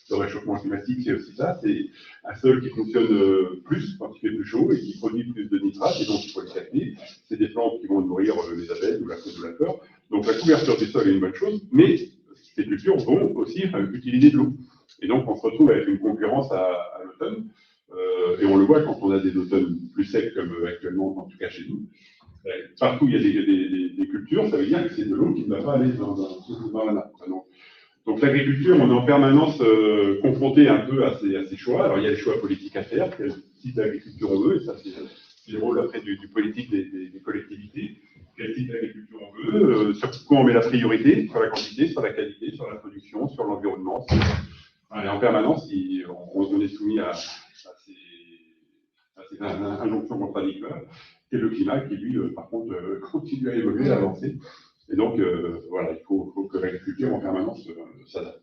[SPEAKER 7] le réchauffement climatique, c'est aussi ça, c'est un sol qui fonctionne plus quand il fait plus chaud et qui produit plus de nitrates, et donc il faut le capter. C'est des plantes qui vont nourrir les abeilles ou la faune ou la flore. Donc la couverture du sol est une bonne chose, mais ces cultures vont aussi utiliser de l'eau. Et donc on se retrouve avec une concurrence à l'automne, et on le voit quand on a des automnes plus secs comme actuellement, en tout cas chez nous. Partout il y a des cultures, ça veut dire que c'est de l'eau qui ne va pas aller dans la nappe. Donc l'agriculture, on est en permanence confronté un peu à ces choix. Alors il y a des choix politiques à faire, quel type d'agriculture on veut, et ça c'est le rôle après du politique des collectivités. Quel type d'agriculture on veut, sur quoi on met la priorité, sur la quantité, sur la qualité, sur la production, sur l'environnement. Et en permanence, on est soumis à ces injonctions contradictoires. C'est le climat qui, lui, par contre, continue à évoluer, à avancer. Et donc, voilà, il faut que l'agriculture en permanence s'adapte.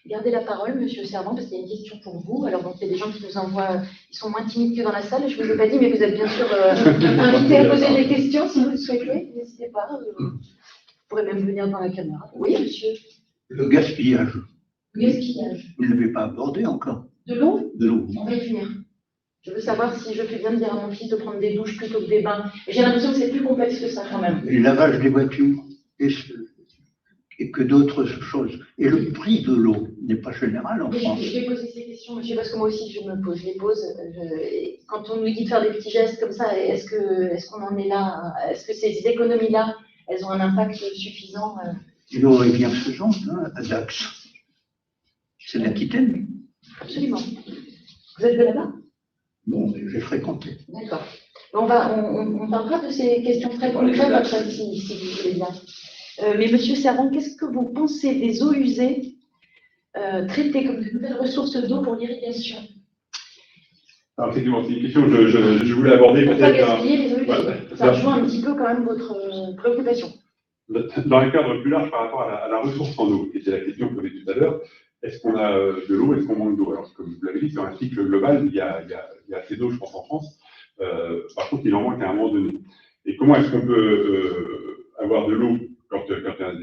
[SPEAKER 4] Gardez la parole, Monsieur Servan, parce qu'il y a une question pour vous. Alors, donc, il y a des gens qui nous envoient, ils sont moins timides que dans la salle. Je ne vous ai pas dit, mais vous êtes bien sûr invités à poser des questions si vous le souhaitez. N'hésitez pas. Vous pourrez même venir dans la caméra. Oui, monsieur.
[SPEAKER 8] Le gaspillage.
[SPEAKER 4] Le gaspillage.
[SPEAKER 8] Vous ne l'avez pas abordé encore.
[SPEAKER 4] De l'eau?
[SPEAKER 8] De l'eau.
[SPEAKER 4] On va y venir. Je veux savoir si je fais bien de dire à mon fils de prendre des douches plutôt que des bains. Et j'ai l'impression que c'est plus complexe que ça quand même.
[SPEAKER 8] Et le lavage des voitures. Et que d'autres choses. Et le prix de l'eau n'est pas général en France.
[SPEAKER 4] Je vais poser ces questions, monsieur, parce que moi aussi je les pose. Quand on nous dit de faire des petits gestes comme ça, est-ce qu'on en est là? Est-ce que ces économies-là, elles ont un impact suffisant?
[SPEAKER 8] L'eau est bien faisante, hein, à Dax. C'est l'Aquitaine.
[SPEAKER 4] Absolument. Vous êtes de là-bas?
[SPEAKER 8] Bon, j'ai fréquenté.
[SPEAKER 4] D'accord. On parlera de ces questions très concrètes après, si vous voulez bien. Mais Monsieur Servan, qu'est-ce que vous pensez des eaux usées traitées comme de nouvelles ressources d'eau pour l'irrigation?
[SPEAKER 7] Alors, effectivement, c'est une question que je voulais aborder
[SPEAKER 4] Pourquoi
[SPEAKER 7] peut-être.
[SPEAKER 4] gaspiller les eaux usées?
[SPEAKER 7] Ouais,
[SPEAKER 4] Ça rejoint un petit peu quand même votre préoccupation.
[SPEAKER 7] Dans un cadre plus large par rapport à la ressource en eau, qui était la question que vous avez tout à l'heure, est-ce qu'on a de l'eau, est-ce qu'on manque d'eau? Alors, comme vous l'avez dit, sur un cycle global, il y a assez d'eau, je pense, en France. Par contre, il en manque à un moment donné. Et comment est-ce qu'on peut avoir de l'eau quand il y a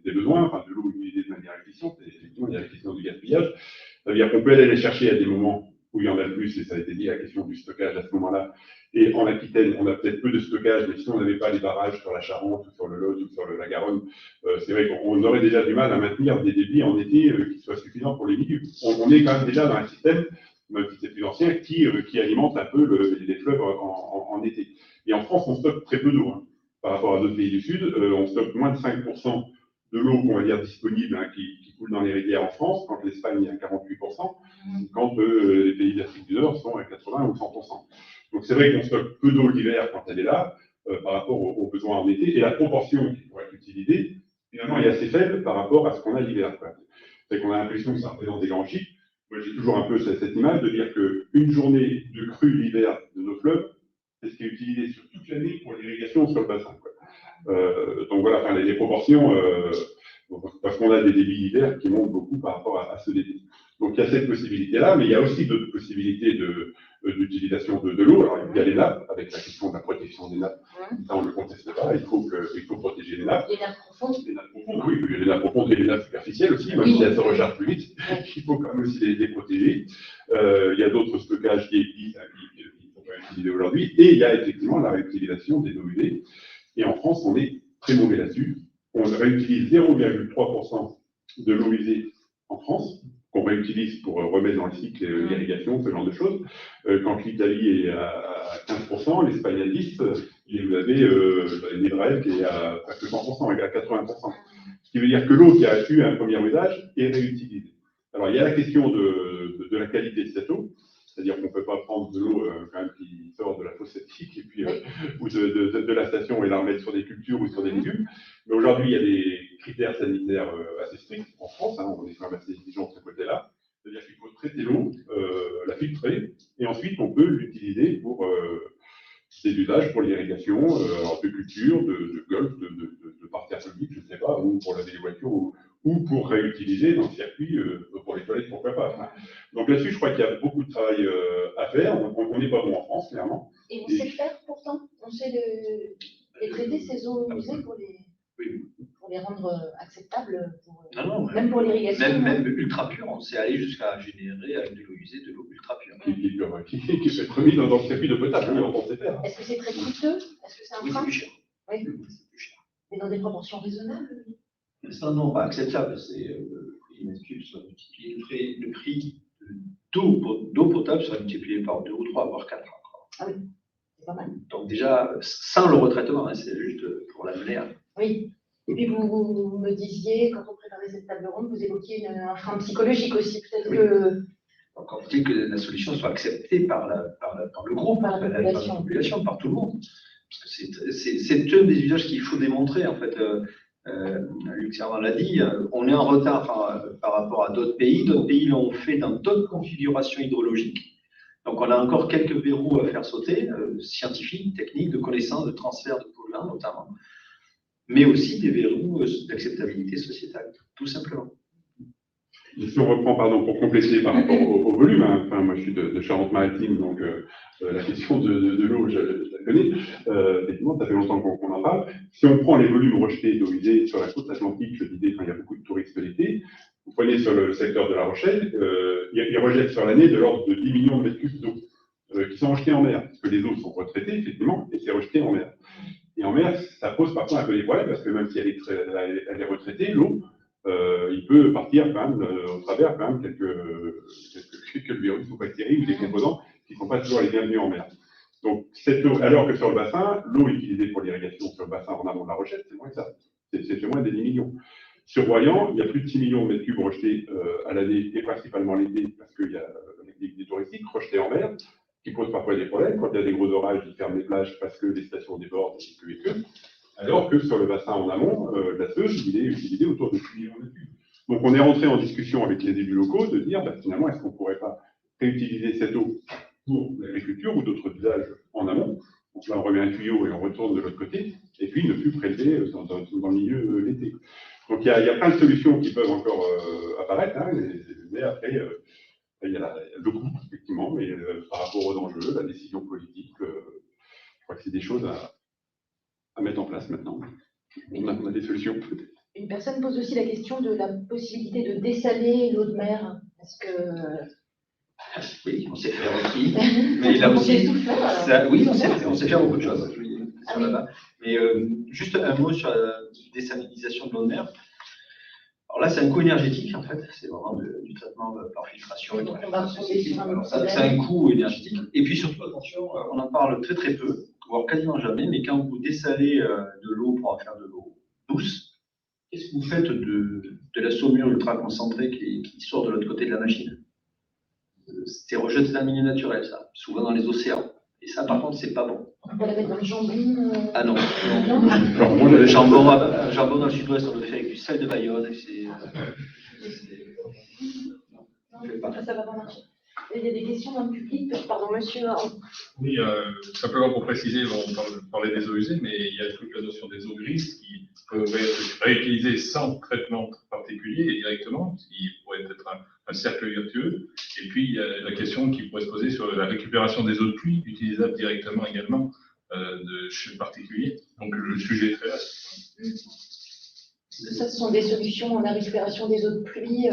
[SPEAKER 7] des besoins, enfin de l'eau utilisée de manière efficiente? Et effectivement, il y a la question du gaspillage. Ça veut dire qu'on peut aller les chercher à des moments où il y en a plus, et ça a été dit, la question du stockage à ce moment-là. Et en Aquitaine, on a peut-être peu de stockage, mais si on n'avait pas les barrages sur la Charente, ou sur le Lot, ou sur la Garonne, c'est vrai qu'on aurait déjà du mal à maintenir des débits en été qui soient suffisants pour les milieux. On est quand même déjà dans un système, même si c'est plus ancien, qui alimente un peu les fleuves en été. Et en France, on stocke très peu d'eau. Hein. Par rapport à d'autres pays du Sud, on stocke moins de 5% de l'eau qu'on va dire disponible qui coule dans les rivières en France, quand l'Espagne est à 48%, quand les pays d'Afrique du Nord sont à 80 ou 100%. Donc c'est vrai qu'on stocke peu d'eau l'hiver quand elle est là, par rapport aux besoins en été, et la proportion qui pourrait être utilisée, finalement, est assez faible par rapport à ce qu'on a l'hiver. C'est qu'on a l'impression que ça représente des grands chiffres. Moi, j'ai toujours un peu cette image de dire qu'une journée de crue l'hiver de nos fleuves, c'est ce qui est utilisé sur toute l'année pour l'irrigation sur le bassin. Donc voilà, enfin, les proportions, parce qu'on a des débits d'hiver qui montent beaucoup par rapport à ceux d'été. Donc il y a cette possibilité-là, mais il y a aussi d'autres possibilités d'utilisation de l'eau. Alors il y a les nappes, avec la question de la protection des nappes. Ça, on ne le conteste pas, il faut protéger les nappes.
[SPEAKER 4] Les nappes profondes.
[SPEAKER 7] Les nappes profondes, oui, il y a les nappes profondes et les nappes superficielles aussi, même si elles se rechargent plus vite. Il faut quand même aussi les protéger. Il y a d'autres stockages qui existent, qui sont pas utilisés aujourd'hui. Et il y a effectivement la réutilisation des eaux usées. Et en France, on est très mauvais là-dessus. On réutilise 0,3% de l'eau usée en France, qu'on réutilise pour remettre dans le cycle l'irrigation, ce genre de choses. Quand l'Italie est à 15%, l'Espagne à 10%, et vous avez l'Israël qui est à presque 100%, à 80%. Ce qui veut dire que l'eau qui a eu un premier usage est réutilisée. Alors, il y a la question de la qualité de cette eau. C'est-à-dire qu'on ne peut pas prendre de l'eau quand même qui sort de la fosse septique et puis, ou de la station et la remettre sur des cultures ou sur des légumes. Mais aujourd'hui, il y a des critères sanitaires assez stricts en France. Hein, on est quand même assez exigeant de ce côté-là. C'est-à-dire qu'il faut traiter l'eau, la filtrer, et ensuite on peut l'utiliser pour des usages pour l'irrigation, de culture, de golf, de parterre public, je ne sais pas, ou pour laver les voitures, ou pour réutiliser dans le circuit pour les toilettes, pourquoi pas. Donc là-dessus, je crois qu'il y a beaucoup de travail à faire. On n'est pas bon en France, clairement.
[SPEAKER 4] Et on sait le faire pourtant. On sait les traiter, ces eaux usées, pour les rendre acceptables, même pour l'irrigation.
[SPEAKER 1] Même ultra pure, on sait aller jusqu'à générer avec de l'eau usée de l'eau ultra pure.
[SPEAKER 7] Qui peut être remis dans le circuit de potable, on sait faire.
[SPEAKER 4] Est-ce que c'est très coûteux? Est-ce que c'est un frein?
[SPEAKER 1] C'est plus cher.
[SPEAKER 4] Oui, c'est plus cher. Mais dans des proportions raisonnables?
[SPEAKER 1] Ça, non, pas acceptable. C'est multiplier le prix d'eau potable sera multiplié par 2 ou 3, voire 4 encore.
[SPEAKER 4] Ah oui, c'est pas mal.
[SPEAKER 1] Donc déjà, sans le retraitement, hein, c'est juste pour l'amener à...
[SPEAKER 4] Oui. Et puis vous me disiez, quand on préparait cette table ronde, vous évoquiez un frein psychologique aussi. Peut-être que...
[SPEAKER 1] Donc on dit que la solution soit acceptée par le groupe, par la population, par tout le monde. Parce que c'est un des usages qu'il faut démontrer, en fait. Luc Servan l'a dit, on est en retard par rapport à d'autres pays. D'autres pays l'ont fait dans d'autres configurations hydrologiques. Donc on a encore quelques verrous à faire sauter, scientifiques, techniques, de connaissances, de transfert de polluants notamment, mais aussi des verrous d'acceptabilité sociétale, tout simplement.
[SPEAKER 7] Et si on reprend, pour compléter par rapport au volume, hein, enfin, moi je suis de Charente-Maritime, donc la question de l'eau, je la connais. Effectivement, ça fait longtemps qu'on en parle. Si on prend les volumes rejetés d'eau usée sur la côte atlantique, je disais quand il y a beaucoup de touristes l'été, vous prenez sur le secteur de La Rochelle, ils rejettent sur l'année de l'ordre de 10 millions de mètres cubes d'eau qui sont rejetés en mer, parce que les eaux sont retraitées, effectivement, et c'est rejeté en mer. Et en mer, ça pose parfois un peu des problèmes, parce que même si elle est retraitée, l'eau, il peut partir quand même au travers quand même quelques virus ou bactéries ou des composants qui ne sont pas toujours les bienvenus en mer. Donc cette eau, alors que sur le bassin, l'eau utilisée pour l'irrigation sur le bassin en amont de La Rochelle, c'est moins que ça. C'est moins des 10 millions. Sur Royan, il y a plus de 6 millions de mètres cubes rejetés à l'année et principalement l'été, parce qu'il y a l'activité touristique rejetée en mer, qui pose parfois des problèmes. Quand il y a des gros orages, ils ferment les plages parce que les stations débordent et que. Alors que sur le bassin en amont, la Seuse, il est utilisé autour de 6 millions de cubes. Donc on est rentré en discussion avec les élus locaux de dire, finalement, est-ce qu'on ne pourrait pas réutiliser cette eau pour l'agriculture ou d'autres usages en amont. Donc là, on remet un tuyau et on retourne de l'autre côté, et puis ne plus prélever dans le milieu l'été. Donc il y a plein de solutions qui peuvent encore apparaître, hein, mais après, il y a le coût, effectivement, mais par rapport aux enjeux, la décision politique, je crois que c'est des choses à mettre en place maintenant. On a des solutions.
[SPEAKER 4] Une personne pose aussi la question de la possibilité de dessaler l'eau de mer. Est-ce que...
[SPEAKER 1] Oui, on sait faire aussi. Mais là aussi, oui, on sait faire beaucoup de choses. Mais juste un mot sur la désalinisation de l'eau de mer. Alors là, c'est un coût énergétique, en fait. C'est vraiment du traitement par filtration. C'est un coût énergétique. Et puis surtout, attention, on en parle très très peu, voire quasiment jamais, mais quand vous dessalez de l'eau pour en faire de l'eau douce, qu'est-ce que vous faites de la saumure ultra concentrée qui sort de l'autre côté de la machine? C'est rejeté dans le milieu naturel, ça, souvent dans les océans. Et ça, par contre, c'est pas bon.
[SPEAKER 4] On va la mettre dans le jambon.
[SPEAKER 1] Ah non. Le jambon dans le sud-ouest, on le fait avec du sel de Bayonne.
[SPEAKER 4] Ça va pas marcher. Il y a des questions dans le public. Pardon, monsieur.
[SPEAKER 9] Oui, simplement pour préciser, on parlait des eaux usées, mais il y a toute la notion des eaux grises qui peuvent être réutilisées sans traitement particulier et directement, ce qui pourrait être un cercle vertueux. Et puis, il y a la question qui pourrait se poser sur la récupération des eaux de pluie, utilisables directement également chez particuliers. Donc, le sujet est très vaste.
[SPEAKER 4] Ça, ce sont des solutions, la récupération des eaux de pluie.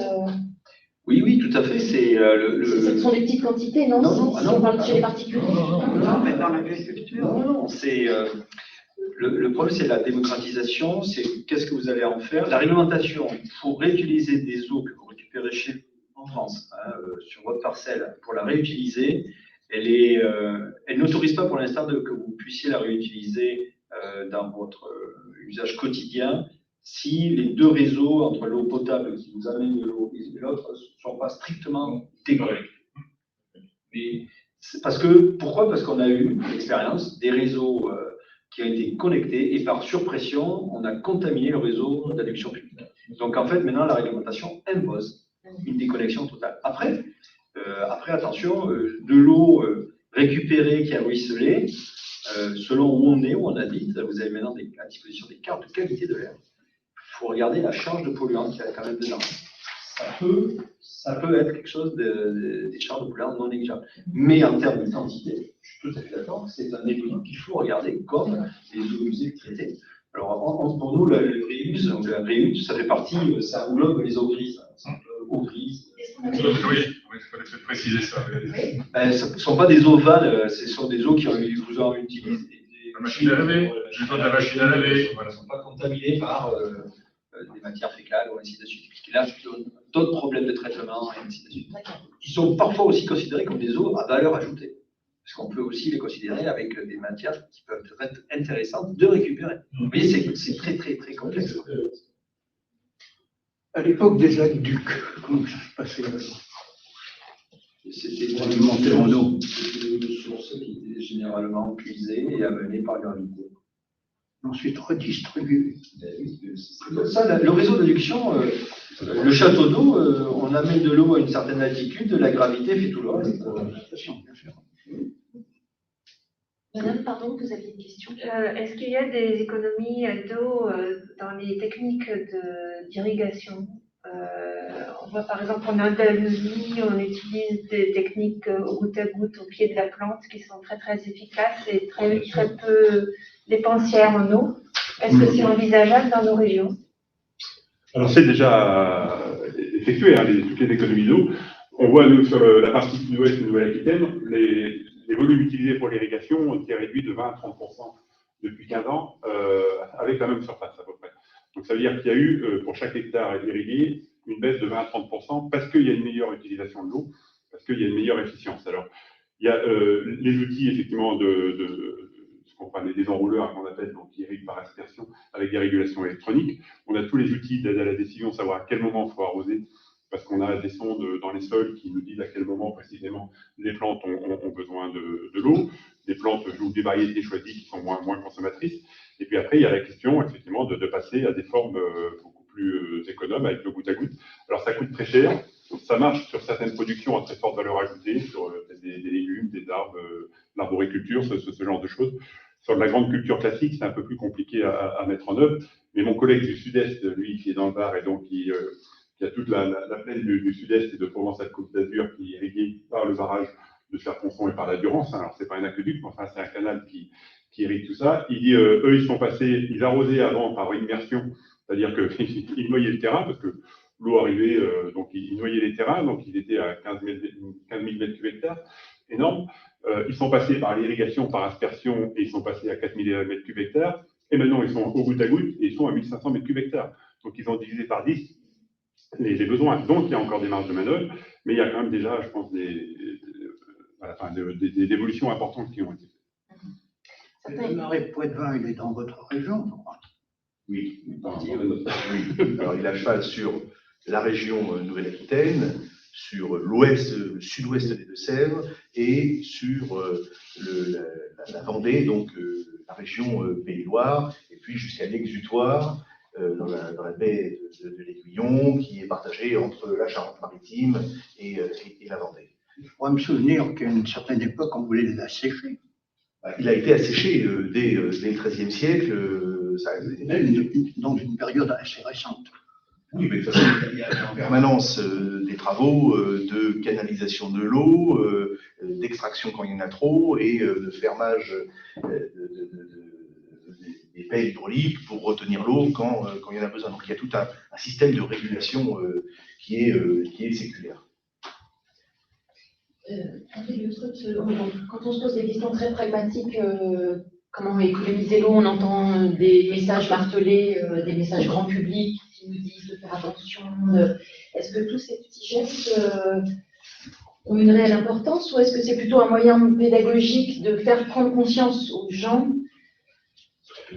[SPEAKER 1] Oui, tout à fait.
[SPEAKER 4] Ce sont des petites quantités, non?
[SPEAKER 1] Non,
[SPEAKER 4] on parle chez les particuliers.
[SPEAKER 1] Non, mais dans l'agriculture. Non, c'est le problème, c'est la démocratisation. C'est qu'est-ce que vous allez en faire? La réglementation pour réutiliser des eaux que vous récupérez chez vous en France, sur votre parcelle, pour la réutiliser, elle n'autorise pas pour l'instant que vous puissiez la réutiliser dans votre usage quotidien, si les deux réseaux entre l'eau potable qui vous amène de l'eau et l'autre ne sont pas strictement déconnectés. Mais pourquoi? Parce qu'on a eu l'expérience des réseaux qui ont été connectés et par surpression, on a contaminé le réseau d'adduction publique. Donc en fait, maintenant, la réglementation impose une déconnexion totale. Après attention, de l'eau récupérée qui a ruisselé, selon où on habite, vous avez maintenant à disposition des cartes de qualité de l'air. Il faut regarder la charge de polluants qu'il y a quand même dedans. Ça peut être quelque chose des charges de polluants non négligeables. Mais en termes de quantité, je suis tout à fait d'accord, c'est un élément qu'il faut regarder comme les eaux usées traitées. Alors, pour nous, le réuse, ça fait partie, ça englobe les eaux grises. Eaux grises.
[SPEAKER 9] Oui, il fallait peut-être préciser ça.
[SPEAKER 1] Ce ne sont pas des eaux ovales, ce sont des eaux qui vous ont utilisé.
[SPEAKER 9] La machine à laver, j'ai besoin de la machine à laver.
[SPEAKER 1] Voilà, ne sont pas contaminées par des matières fécales ou ainsi de suite. Puisqu'il y a d'autres problèmes de traitement et ainsi de suite. Qui sont parfois aussi considérés comme des eaux à valeur ajoutée. Parce qu'on peut aussi les considérer avec des matières qui peuvent être intéressantes de récupérer. Vous voyez, c'est très, très, très complexe.
[SPEAKER 8] À l'époque des aqueducs, comment ça se passait alors?
[SPEAKER 1] C'était
[SPEAKER 8] alimenté en eau.
[SPEAKER 1] Une source qui était généralement puisée et amenée par gravité.
[SPEAKER 8] Ensuite redistribué.
[SPEAKER 1] Ça, le réseau d'adduction, le château d'eau, on amène de l'eau à une certaine altitude, la gravité fait tout le reste.
[SPEAKER 4] Madame, pardon, vous aviez une question?
[SPEAKER 10] Est-ce qu'il y a des économies d'eau dans les techniques d'irrigation? On voit par exemple en Andalousie, on utilise des techniques au goutte à goutte au pied de la plante qui sont très très efficaces et très, très peu dépensières en eau. Est-ce que c'est envisageable dans nos régions?
[SPEAKER 7] Alors c'est déjà effectué, toutes les économies d'eau. On voit nous, sur la partie sud-ouest de Nouvelle-Aquitaine, les volumes utilisés pour l'irrigation ont été réduits de 20 à 30% depuis 15 ans, avec la même surface à peu près. Donc ça veut dire qu'il y a eu, pour chaque hectare irrigué, une baisse de 20 à 30% parce qu'il y a une meilleure utilisation de l'eau, parce qu'il y a une meilleure efficience. Alors, il y a les outils, effectivement, ce qu'on appelle des enrouleurs, qu'on appelle, donc qui irriguent par aspersion, avec des régulations électroniques. On a tous les outils d'aide à la décision, savoir à quel moment il faut arroser, parce qu'on a des sondes dans les sols qui nous disent à quel moment précisément les plantes ont besoin de l'eau, des plantes ou des variétés choisies qui sont moins consommatrices. Et puis après, il y a la question, effectivement, de passer à des formes beaucoup plus économes avec le goutte à goutte. Alors, ça coûte très cher. Ça marche sur certaines productions à très forte valeur ajoutée, sur des légumes, des arbres, l'arboriculture, ce genre de choses. Sur de la grande culture classique, c'est un peu plus compliqué à mettre en œuvre. Mais mon collègue du Sud-Est, lui, qui est dans le Var et donc qui a toute la plaine du Sud-Est et de Provence-Alpes-Côte d'Azur, qui est irriguée par le barrage de Serponçon et par la Durance. Alors, c'est pas un aqueduc, mais enfin, c'est un canal qui irrigue tout ça. Il dit, eux, ils arrosaient avant par immersion, c'est-à-dire qu'ils noyaient le terrain, parce que l'eau arrivait, donc ils noyaient les terrains, donc ils étaient à 15 000 m3, énorme. Ils sont passés par l'irrigation, par aspersion, et ils sont passés à 4 000 m3, et maintenant ils sont au goutte à goutte, et ils sont à 1500 m3. Donc ils ont divisé par 10 les besoins. Donc il y a encore des marges de manœuvre, mais il y a quand même déjà, je pense, des évolutions importantes qui ont été faites.
[SPEAKER 8] Le marais de Poitevin, il est dans votre région, je crois.
[SPEAKER 6] Oui, oui. Alors, il a cheval sur la région Nouvelle-Aquitaine, sur l'ouest, le sud-ouest des Deux-Sèvres et sur la Vendée, donc la région Pays et Loire, et puis jusqu'à l'Exutoire, dans la baie de l'Aiguillon, qui est partagée entre la Charente-Maritime et la Vendée.
[SPEAKER 8] Je crois me souvenir qu'à une certaine époque, on voulait l'assécher.
[SPEAKER 6] Il a été asséché dès le XIIIe siècle.
[SPEAKER 8] Même dans une période assez récente.
[SPEAKER 6] Oui, mais de toute façon, il y a en permanence des travaux de canalisation de l'eau, d'extraction quand il y en a trop, et de fermage des baies hydrauliques pour retenir l'eau quand il y en a besoin. Donc il y a tout un système de régulation qui est séculaire.
[SPEAKER 4] Quand on se pose des questions très pragmatiques, comment économiser l'eau, on entend des messages martelés, des messages grand public qui nous disent de faire attention. Est-ce que tous ces petits gestes ont une réelle importance, ou est-ce que c'est plutôt un moyen pédagogique de faire prendre conscience aux gens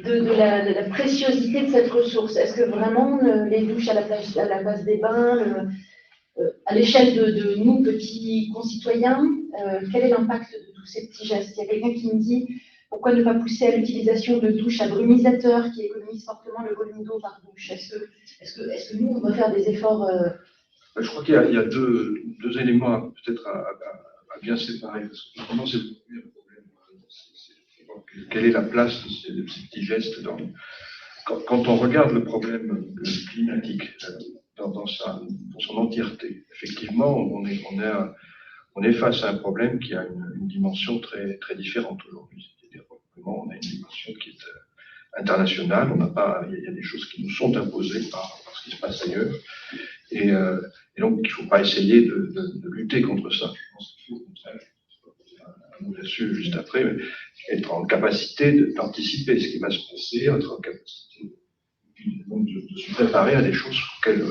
[SPEAKER 4] de la préciosité de cette ressource? Est-ce que vraiment les douches à la base des bains, à l'échelle de nous, petits concitoyens, quel est l'impact de tous ces petits gestes? Il y a quelqu'un qui me dit, pourquoi ne pas pousser à l'utilisation de douches à brumisateur qui économisent fortement le volume d'eau par douche? Est-ce que nous, on doit faire des efforts
[SPEAKER 5] Je crois qu'il y a deux éléments peut-être à bien séparer. Parce que vraiment, c'est le problème. Quelle est la place de ces petits gestes quand on regarde le problème climatique dans son entièreté, effectivement, on est face à un problème qui a une dimension très, très différente aujourd'hui. C'est-à-dire on a une dimension qui est internationale. Il y a des choses qui nous sont imposées par ce qui se passe ailleurs. Et donc, il ne faut pas essayer de lutter contre ça. Je pense qu'il faut, au contraire, on l'a su juste après, mais être en capacité d'anticiper ce qui va se passer, être en capacité de se préparer à des choses auxquelles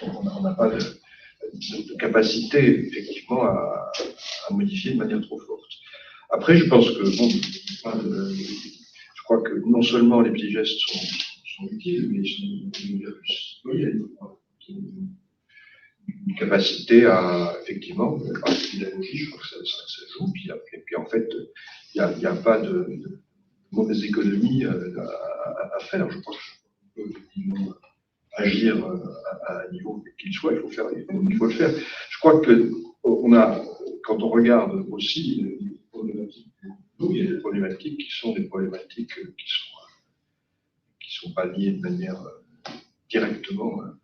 [SPEAKER 5] on n'a pas de capacité, effectivement, à modifier de manière trop forte. Après, je pense que, je crois que non seulement les petits gestes sont utiles, mais il y a une capacité à, effectivement, par la pédagogie, je crois que ça joue. Et puis en fait, il n'y a pas de mauvaise économie à faire. Je crois qu'on peut agir à un niveau qu'il soit, il faut le faire. Je crois que quand on regarde aussi les problématiques, il y a des problématiques qui sont des problématiques qui sont pas liées de manière directement à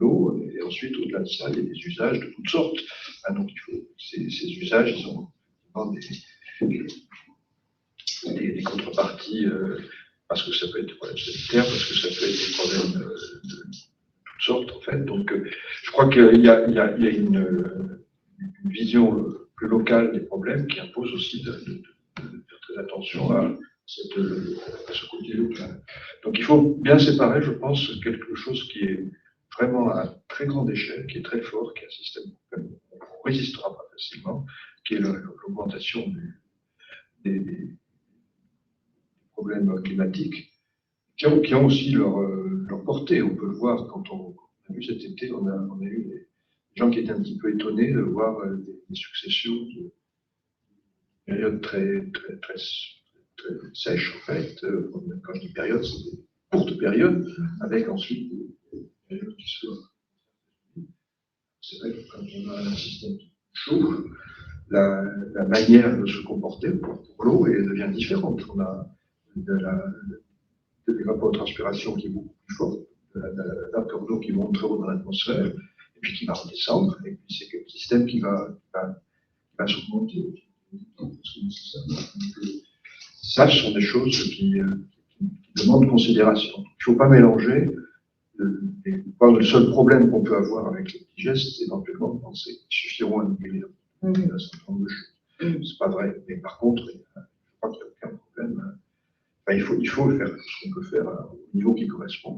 [SPEAKER 5] l'eau, et ensuite, au-delà de ça, il y a des usages de toutes sortes. Donc, ces usages, ils ont des contreparties, parce que ça peut être des problèmes sanitaires, parce que ça peut être des problèmes de toutes sortes, en fait. Donc, je crois qu'il y a une vision plus locale des problèmes qui impose aussi de faire très attention à ce côté local. Donc, il faut bien séparer, je pense, quelque chose qui est vraiment à très grande échelle, qui est très fort, qui est un système qu'on ne résistera pas facilement, qui est l'augmentation des problèmes climatiques, qui ont aussi leur portée. On peut le voir quand on On a vu cet été, on a eu des gens qui étaient un petit peu étonnés de voir des successions de périodes très sèches, en fait. Quand je dis période, c'est des courtes périodes, avec ensuite des périodes qui se... C'est vrai que quand on a un système chaud, la manière de se comporter pour l'eau devient différente. On a de l'évapotranspiration qui est beaucoup plus forte, de la vapeur d'eau qui monte très haut dans l'atmosphère, et puis qui va redescendre, et puis c'est le système qui va s'augmenter. Ça, ce sont des choses qui demandent considération. Il ne faut pas mélanger. Le seul problème qu'on peut avoir avec les petits gestes, c'est éventuellement de penser qu'ils suffiront à nous guérir d'un certain nombre de choses. C'est pas vrai. Mais par contre, je crois qu'il n'y a aucun problème. Enfin, il faut faire ce qu'on peut faire au niveau qui correspond.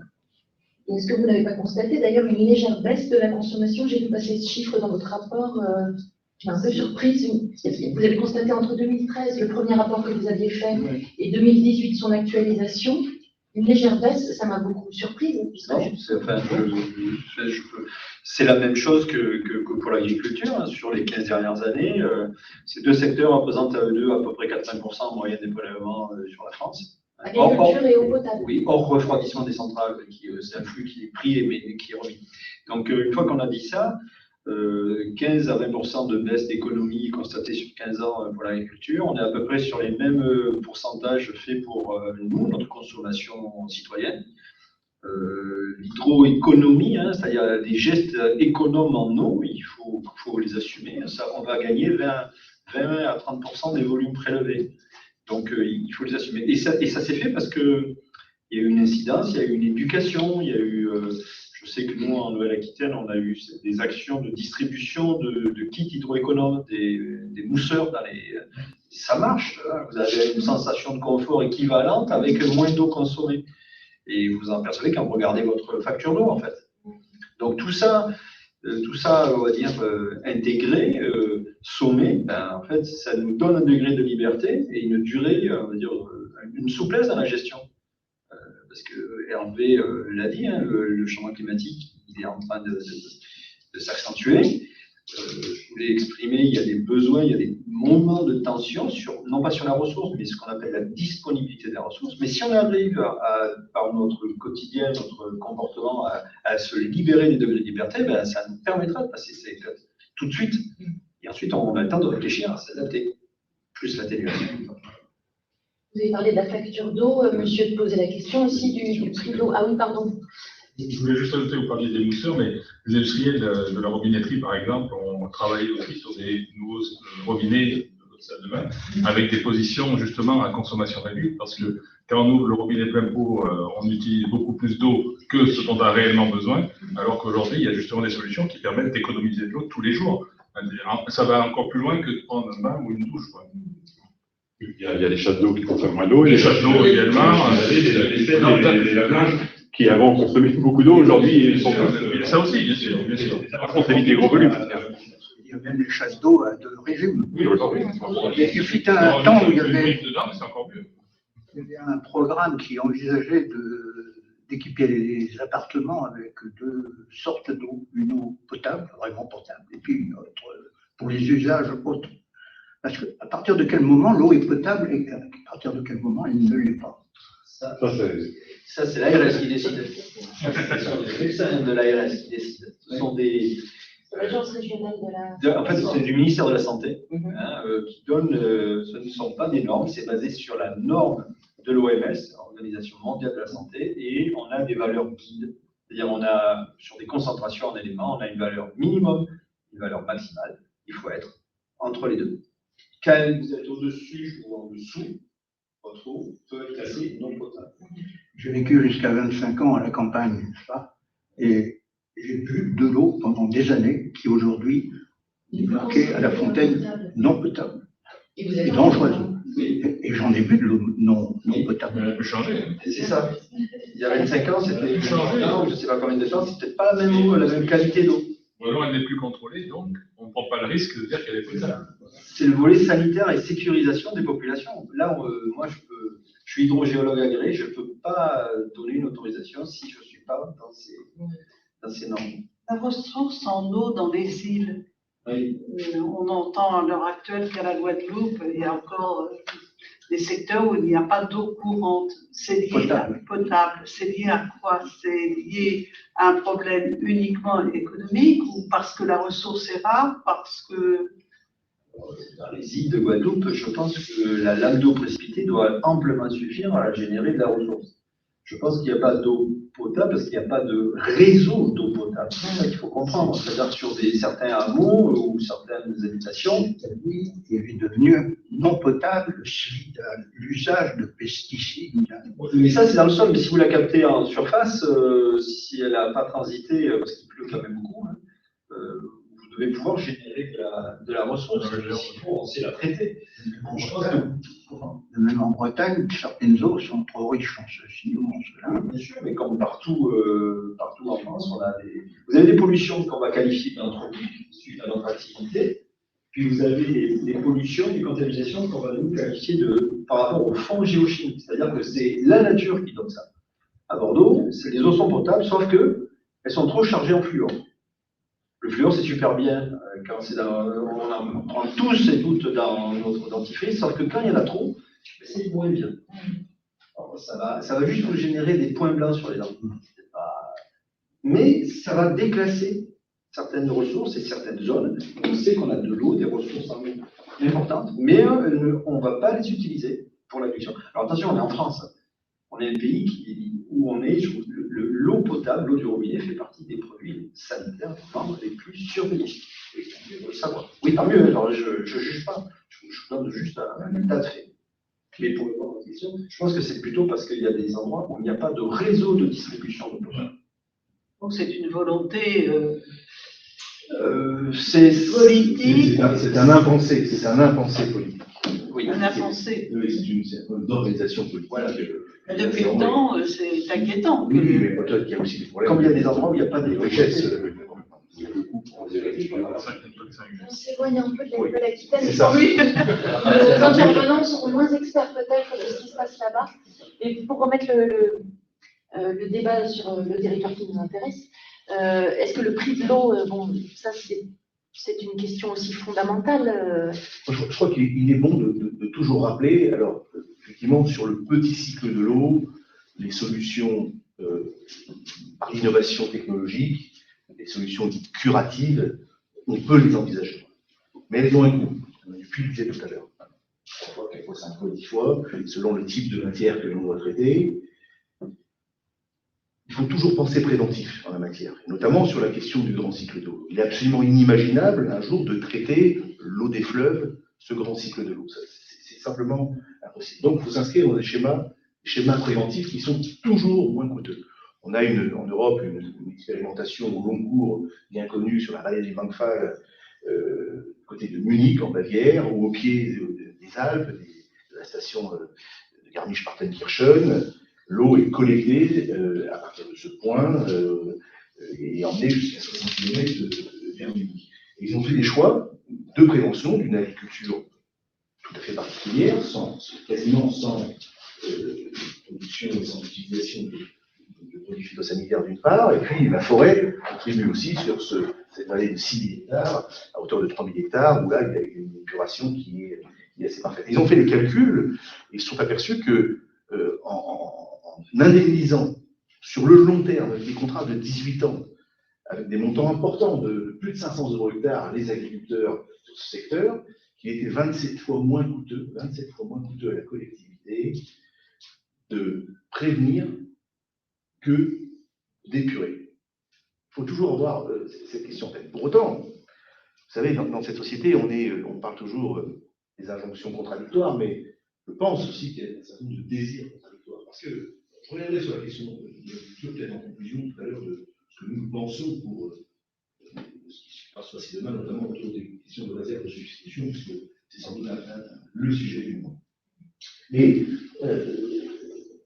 [SPEAKER 4] Est-ce que vous n'avez pas constaté d'ailleurs une légère baisse de la consommation? J'ai vu passer ce chiffre dans votre rapport. Je suis un peu surprise. Vous avez constaté entre 2013, le premier rapport que vous aviez fait, et 2018, son actualisation, une légère baisse. Ça m'a beaucoup surprise.
[SPEAKER 1] C'est la même chose que pour l'agriculture. Hein. Sur les 15 dernières années, ces deux secteurs représentent à eux deux à peu près 4-5% en moyenne des prélèvements sur la France.
[SPEAKER 4] Agriculture et eau potable.
[SPEAKER 1] Oui, hors refroidissement des centrales, c'est un flux qui est pris mais qui est remis. Donc, une fois qu'on a dit ça, 15 à 20% de baisse d'économie constatée sur 15 ans pour l'agriculture. On est à peu près sur les mêmes pourcentages faits pour nous, notre consommation citoyenne. L'hydroéconomie, hein, c'est-à-dire des gestes économes en eau, il faut les assumer. Ça, on va gagner 20 à 30% des volumes prélevés. Donc, il faut les assumer. Et ça s'est fait parce qu'il y a eu une incidence, il y a eu une éducation, il y a eu... je sais que nous, en Nouvelle-Aquitaine, on a eu des actions de distribution de kits hydroéconomes, des mousseurs dans les... Ça marche, hein. Vous avez une sensation de confort équivalente avec moins d'eau consommée. Et vous en percevez quand vous regardez votre facture d'eau, en fait. Donc tout ça, on va dire, intégré, sommé, en fait, ça nous donne un degré de liberté et une durée, on va dire, une souplesse dans la gestion. Parce que Hervé l'a dit, hein, le changement climatique, il est en train de s'accentuer. Je voulais exprimer, il y a des besoins, il y a des moments de tension, non pas sur la ressource, mais ce qu'on appelle la disponibilité de la ressource. Mais si on arrive par notre quotidien, notre comportement, à se libérer des degrés de liberté, ça nous permettra de passer ces étapes tout de suite. Et ensuite, on a le temps de réfléchir à s'adapter, plus l'atténuation.
[SPEAKER 4] Vous avez parlé de la facture d'eau, monsieur posait la question aussi du prix de l'eau. Ah oui, pardon.
[SPEAKER 9] Je voulais juste ajouter, vous parliez des mousseurs, mais les industriels de la robinetterie, par exemple, ont travaillé aussi sur des nouveaux robinets de votre salle de bain, avec des positions justement à consommation réduite, parce que quand on ouvre le robinet plein pot, on utilise beaucoup plus d'eau que ce dont on a réellement besoin, alors qu'aujourd'hui, il y a justement des solutions qui permettent d'économiser de l'eau tous les jours. Ça va encore plus loin que de prendre un bain ou une douche, quoi.
[SPEAKER 7] Il y a des chasses d'eau qui consomment moins d'eau,
[SPEAKER 9] les chasses d'eau également,
[SPEAKER 7] les lave-linges qui avant consommaient beaucoup d'eau, aujourd'hui ils sont
[SPEAKER 9] ça aussi, bien sûr.
[SPEAKER 7] Par contre, ça évite des gros volumes.
[SPEAKER 8] Il y a même des chasses d'eau à deux régimes.
[SPEAKER 7] Oui,
[SPEAKER 8] Il fut un temps où il y avait un programme qui envisageait d'équiper les appartements avec deux sortes d'eau, une eau potable, vraiment potable, et puis une autre pour les usages autres. Parce qu'à partir de quel moment l'eau est potable et à partir de quel moment elle ne l'est pas.
[SPEAKER 1] Ça, c'est l'ARS qui décide. C'est les médecins de l'ARS qui décident. Ce sont des...
[SPEAKER 4] L'agence régionale de la...
[SPEAKER 1] En fait, c'est du ministère de la Santé qui donne... ce ne sont pas des normes, c'est basé sur la norme de l'OMS, l'Organisation mondiale de la santé, et on a des valeurs guides. C'est-à-dire, on a, sur des concentrations en éléments, on a une valeur minimum, une valeur maximale. Il faut être entre les deux. Quand vous êtes au-dessus ou en dessous, votre eau peut être classée non potable.
[SPEAKER 8] J'ai vécu jusqu'à 25 ans à la campagne, n'est-ce pas? Et j'ai bu de l'eau pendant des années qui aujourd'hui est marquée à la fontaine non potable et dangereuse. Et j'en ai bu de l'eau non potable.
[SPEAKER 9] On peut changer.
[SPEAKER 1] C'est ça. Il y a 25 ans, c'était changé. Je ne sais pas combien de temps, c'était pas la même eau, la même qualité d'eau.
[SPEAKER 9] Ou alors elle n'est plus contrôlée, donc on ne prend pas le risque de dire qu'elle est potable.
[SPEAKER 1] C'est le volet sanitaire et sécurisation des populations. Là, moi, je suis hydrogéologue agréé, je ne peux pas donner une autorisation si je ne suis pas assez énorme.
[SPEAKER 11] La ressource en eau dans les îles.
[SPEAKER 1] Oui.
[SPEAKER 11] On entend à l'heure actuelle qu'à la Guadeloupe, il y a encore des secteurs où il n'y a pas d'eau courante. C'est lié potable. C'est lié à quoi? C'est lié à un problème uniquement économique ou parce que la ressource est rare, parce que...
[SPEAKER 1] Dans les îles de Guadeloupe, je pense que la lame d'eau précipitée doit amplement suffire à générer de la ressource. Je pense qu'il n'y a pas d'eau potable parce qu'il n'y a pas de réseau d'eau potable. C'est ça qu'il faut comprendre. C'est-à-dire sur certains hameaux ou certaines habitations.
[SPEAKER 8] Oui, il est devenu non potable suite à l'usage de pesticides.
[SPEAKER 1] Mais ça, c'est dans le sol. Mais si vous la captez en surface, si elle n'a pas transité, parce qu'il pleut quand même beaucoup, hein, vous devez pouvoir générer de la ressource. Il faut aussi la traiter. Je pense que...
[SPEAKER 8] Même en Bretagne, certaines eaux sont trop riches en ceci ou en cela.
[SPEAKER 1] Bien sûr, mais comme partout, partout en France, vous avez des pollutions qu'on va qualifier d'anthropiques suite à notre activité, puis vous avez des pollutions, des contaminations qu'on va nous qualifier par rapport au fond géochimique, c'est-à-dire que c'est la nature qui donne ça. À Bordeaux, les eaux sont potables, sauf qu'elles sont trop chargées en fluor. Le fluor, c'est super bien quand on en prend tous et toutes dans notre dentifrice, sauf que quand il y en a trop, c'est moins bien. Alors, ça va juste vous générer des points blancs sur les dents. Mais ça va déclasser certaines ressources et certaines zones. On sait qu'on a de l'eau, des ressources en eau importantes, mais on ne va pas les utiliser pour l'agriculture. Alors attention, on est en France. On est un pays où on est, l'eau potable, l'eau du robinet fait partie des produits sanitaires les plus surveillés. Et il faut le savoir. Oui, tant mieux, alors je ne juge pas, je vous donne juste un tas de faits. Mais pour répondre à votre question, je pense que c'est plutôt parce qu'il y a des endroits où il n'y a pas de réseau de distribution d'eau potable.
[SPEAKER 11] Donc c'est une volonté
[SPEAKER 6] politique. C'est un impensé politique.
[SPEAKER 11] Oui, un impensé.
[SPEAKER 6] Oui, c'est une organisation politique. Voilà.
[SPEAKER 11] Depuis le temps, c'est inquiétant.
[SPEAKER 6] Oui, mais peut-être qu'il y a aussi des problèmes.
[SPEAKER 1] Comme il y a des endroits où il n'y a pas de richesse.
[SPEAKER 4] On s'éloigne un peu de la Nouvelle-Aquitaine.
[SPEAKER 6] C'est ça.
[SPEAKER 4] Oui. Nos intervenants seront moins experts peut-être de ce qui se passe là-bas. Et pour remettre le débat sur le territoire qui nous intéresse, est-ce que le prix de l'eau, bon, ça c'est une question aussi fondamentale.
[SPEAKER 6] Je crois qu'il est bon de toujours rappeler, alors effectivement sur le petit cycle de l'eau, les solutions par l'innovation technologique, les solutions dites curatives, on peut les envisager. Mais elles ont un coût, on a pu le dire tout à l'heure. 3 fois, 4 fois, 5 fois, 10 fois, selon le type de matière que l'on doit traiter. Il faut toujours penser préventif en la matière, et notamment sur la question du grand cycle d'eau. Il est absolument inimaginable un jour de traiter l'eau des fleuves, ce grand cycle de l'eau. C'est simplement impossible. Donc il faut s'inscrire dans des schémas préventifs qui sont toujours moins coûteux. On a en Europe une expérimentation au long cours bien connue sur la vallée du Mangfall, côté de Munich en Bavière, ou au pied des Alpes, de la station de Garmisch-Partenkirchen. L'eau est collectée à partir de ce point et emmenée jusqu'à 60 km vers Munich. Ils ont fait des choix de prévention d'une agriculture tout à fait particulière, quasiment sans production et sans utilisation de produits phytosanitaires d'une part, et puis la forêt contribue aussi sur cette vallée de 6 000 hectares, à hauteur de 3 000 hectares, où là il y a une épuration qui est assez parfaite. Ils ont fait les calculs et se sont aperçus que en indemnisant sur le long terme, avec des contrats de 18 ans, avec des montants importants de plus de 500 € hectare, les agriculteurs sur ce secteur, qui était 27 fois moins coûteux à la collectivité de prévenir que d'épurer. Il faut toujours avoir cette question en tête. Pour autant, vous savez, dans cette société, on parle toujours des injonctions contradictoires, mais je pense aussi qu'il y a un certain nombre de désirs contradictoires. Parce que je reviendrai sur la question de l'agriculture, peut-être en conclusion tout à l'heure de ce que nous pensons pour ce qui va se passer demain, notamment autour des questions de réserve de substitution, puisque c'est sans doute le sujet du moment. Mais